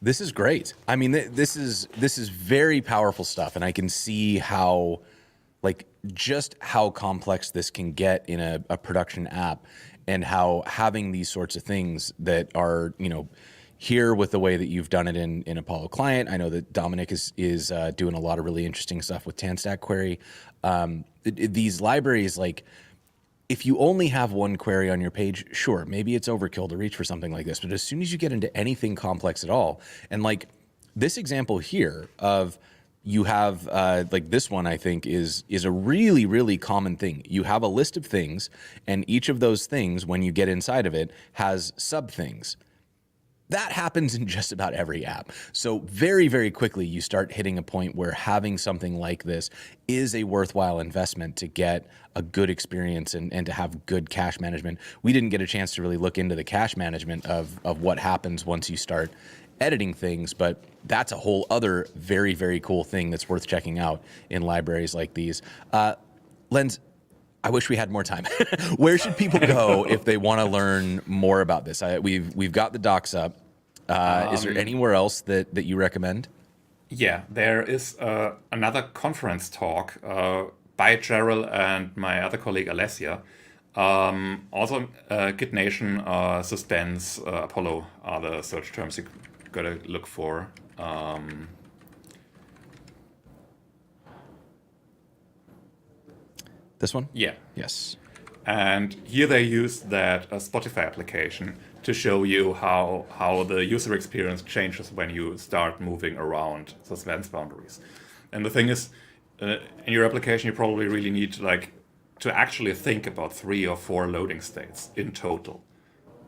This is great. I mean, this is very powerful stuff, and I can see how, like, just how complex this can get in a production app, and how having these sorts of things that are, you know, here with the way that you've done it in Apollo Client. I know that Dominic is doing a lot of really interesting stuff with TanStack Query. These libraries, like, if you only have one query on your page, sure, maybe it's overkill to reach for something like this. But as soon as you get into anything complex at all, and like this example here of you have like this one, I think is a really, really common thing. You have a list of things, and each of those things, when you get inside of it, has sub things. That happens in just about every app. So very, very quickly, you start hitting a point where having something like this is a worthwhile investment to get a good experience and to have good cache management. We didn't get a chance to really look into the cache management of what happens once you start editing things, but that's a whole other very, very cool thing that's worth checking out in libraries like these. Lenz, I wish we had more time. Where should people go if they want to learn more about this? We've got the docs up. Is there anywhere else that you recommend? Yeah, there is another conference talk by Gerald and my other colleague Alessia. Also, Git Nation, Suspense, Apollo are the search terms you gotta look for. This one? Yeah. Yes. And here they use that Spotify application to show you how the user experience changes when you start moving around suspense boundaries. And the thing is, in your application, you probably really need to actually think about 3 or 4 loading states in total.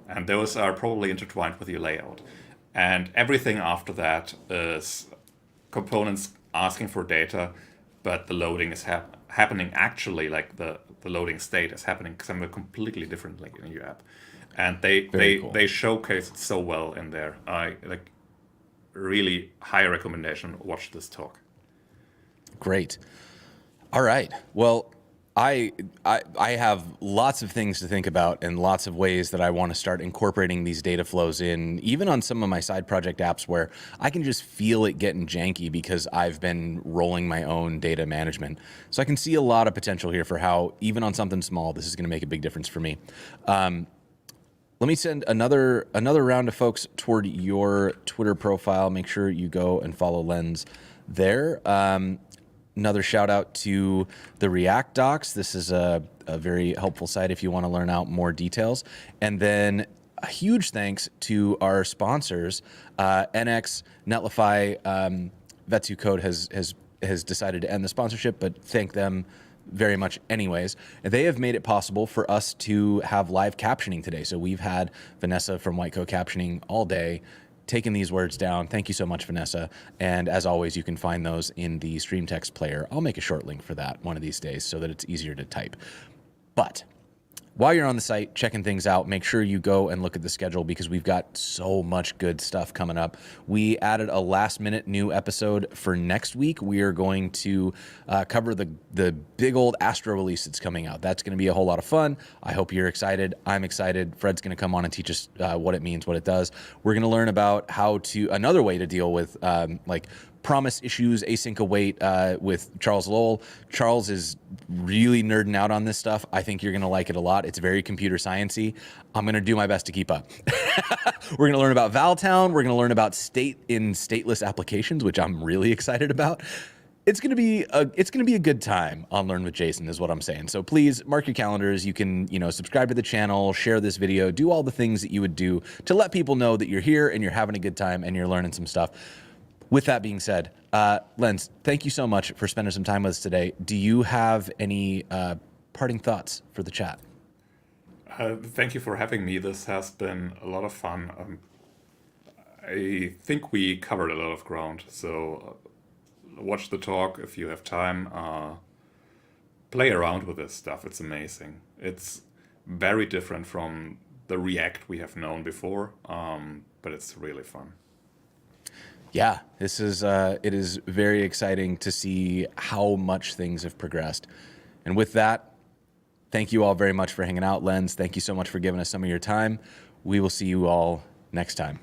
And those are probably intertwined with your layout. And everything after that is components asking for data, but the loading is happening actually, like the loading state is happening somewhere completely differently in your app. And they showcase it so well in there. I really high recommendation. Watch this talk. Great. All right. Well, I have lots of things to think about and lots of ways that I want to start incorporating these data flows in, even on some of my side project apps where I can just feel it getting janky because I've been rolling my own data management. So I can see a lot of potential here for how, even on something small, this is going to make a big difference for me. Let me send another round of folks toward your Twitter profile. Make sure you go and follow Lenz there. Another shout out to the React docs. This is a very helpful site if you want to learn out more details. And then a huge thanks to our sponsors, NX, Netlify. Vetsu Code has decided to end the sponsorship, but thank them very much anyways. They have made it possible for us to have live captioning today. So we've had Vanessa from Whitecoat Captioning all day taking these words down. Thank you so much, Vanessa. And as always, you can find those in the stream text player. I'll make a short link for that one of these days so that it's easier to type. But while you're on the site checking things out, make sure you go and look at the schedule because we've got so much good stuff coming up. We added a last-minute new episode for next week. We are going to cover the big old Astro release that's coming out. That's going to be a whole lot of fun. I hope you're excited. I'm excited. Fred's going to come on and teach us what it means, what it does. We're going to learn about another way to deal with promise issues, async await with Charles Lowell. Charles is really nerding out on this stuff. I think you're going to like it a lot. It's very computer sciencey. I'm going to do my best to keep up. We're going to learn about Valtown. We're going to learn about state in stateless applications, which I'm really excited about. It's going to be a good time on Learn with Jason is what I'm saying. So please mark your calendars. You can, subscribe to the channel, share this video, do all the things that you would do to let people know that you're here and you're having a good time and you're learning some stuff. With that being said, Lenz, thank you so much for spending some time with us today. Do you have any parting thoughts for the chat? Thank you for having me. This has been a lot of fun. I think we covered a lot of ground. So watch the talk if you have time. Play around with this stuff. It's amazing. It's very different from the React we have known before, but it's really fun. Yeah, this is it is very exciting to see how much things have progressed. And with that, thank you all very much for hanging out. Lenz, thank you so much for giving us some of your time. We will see you all next time.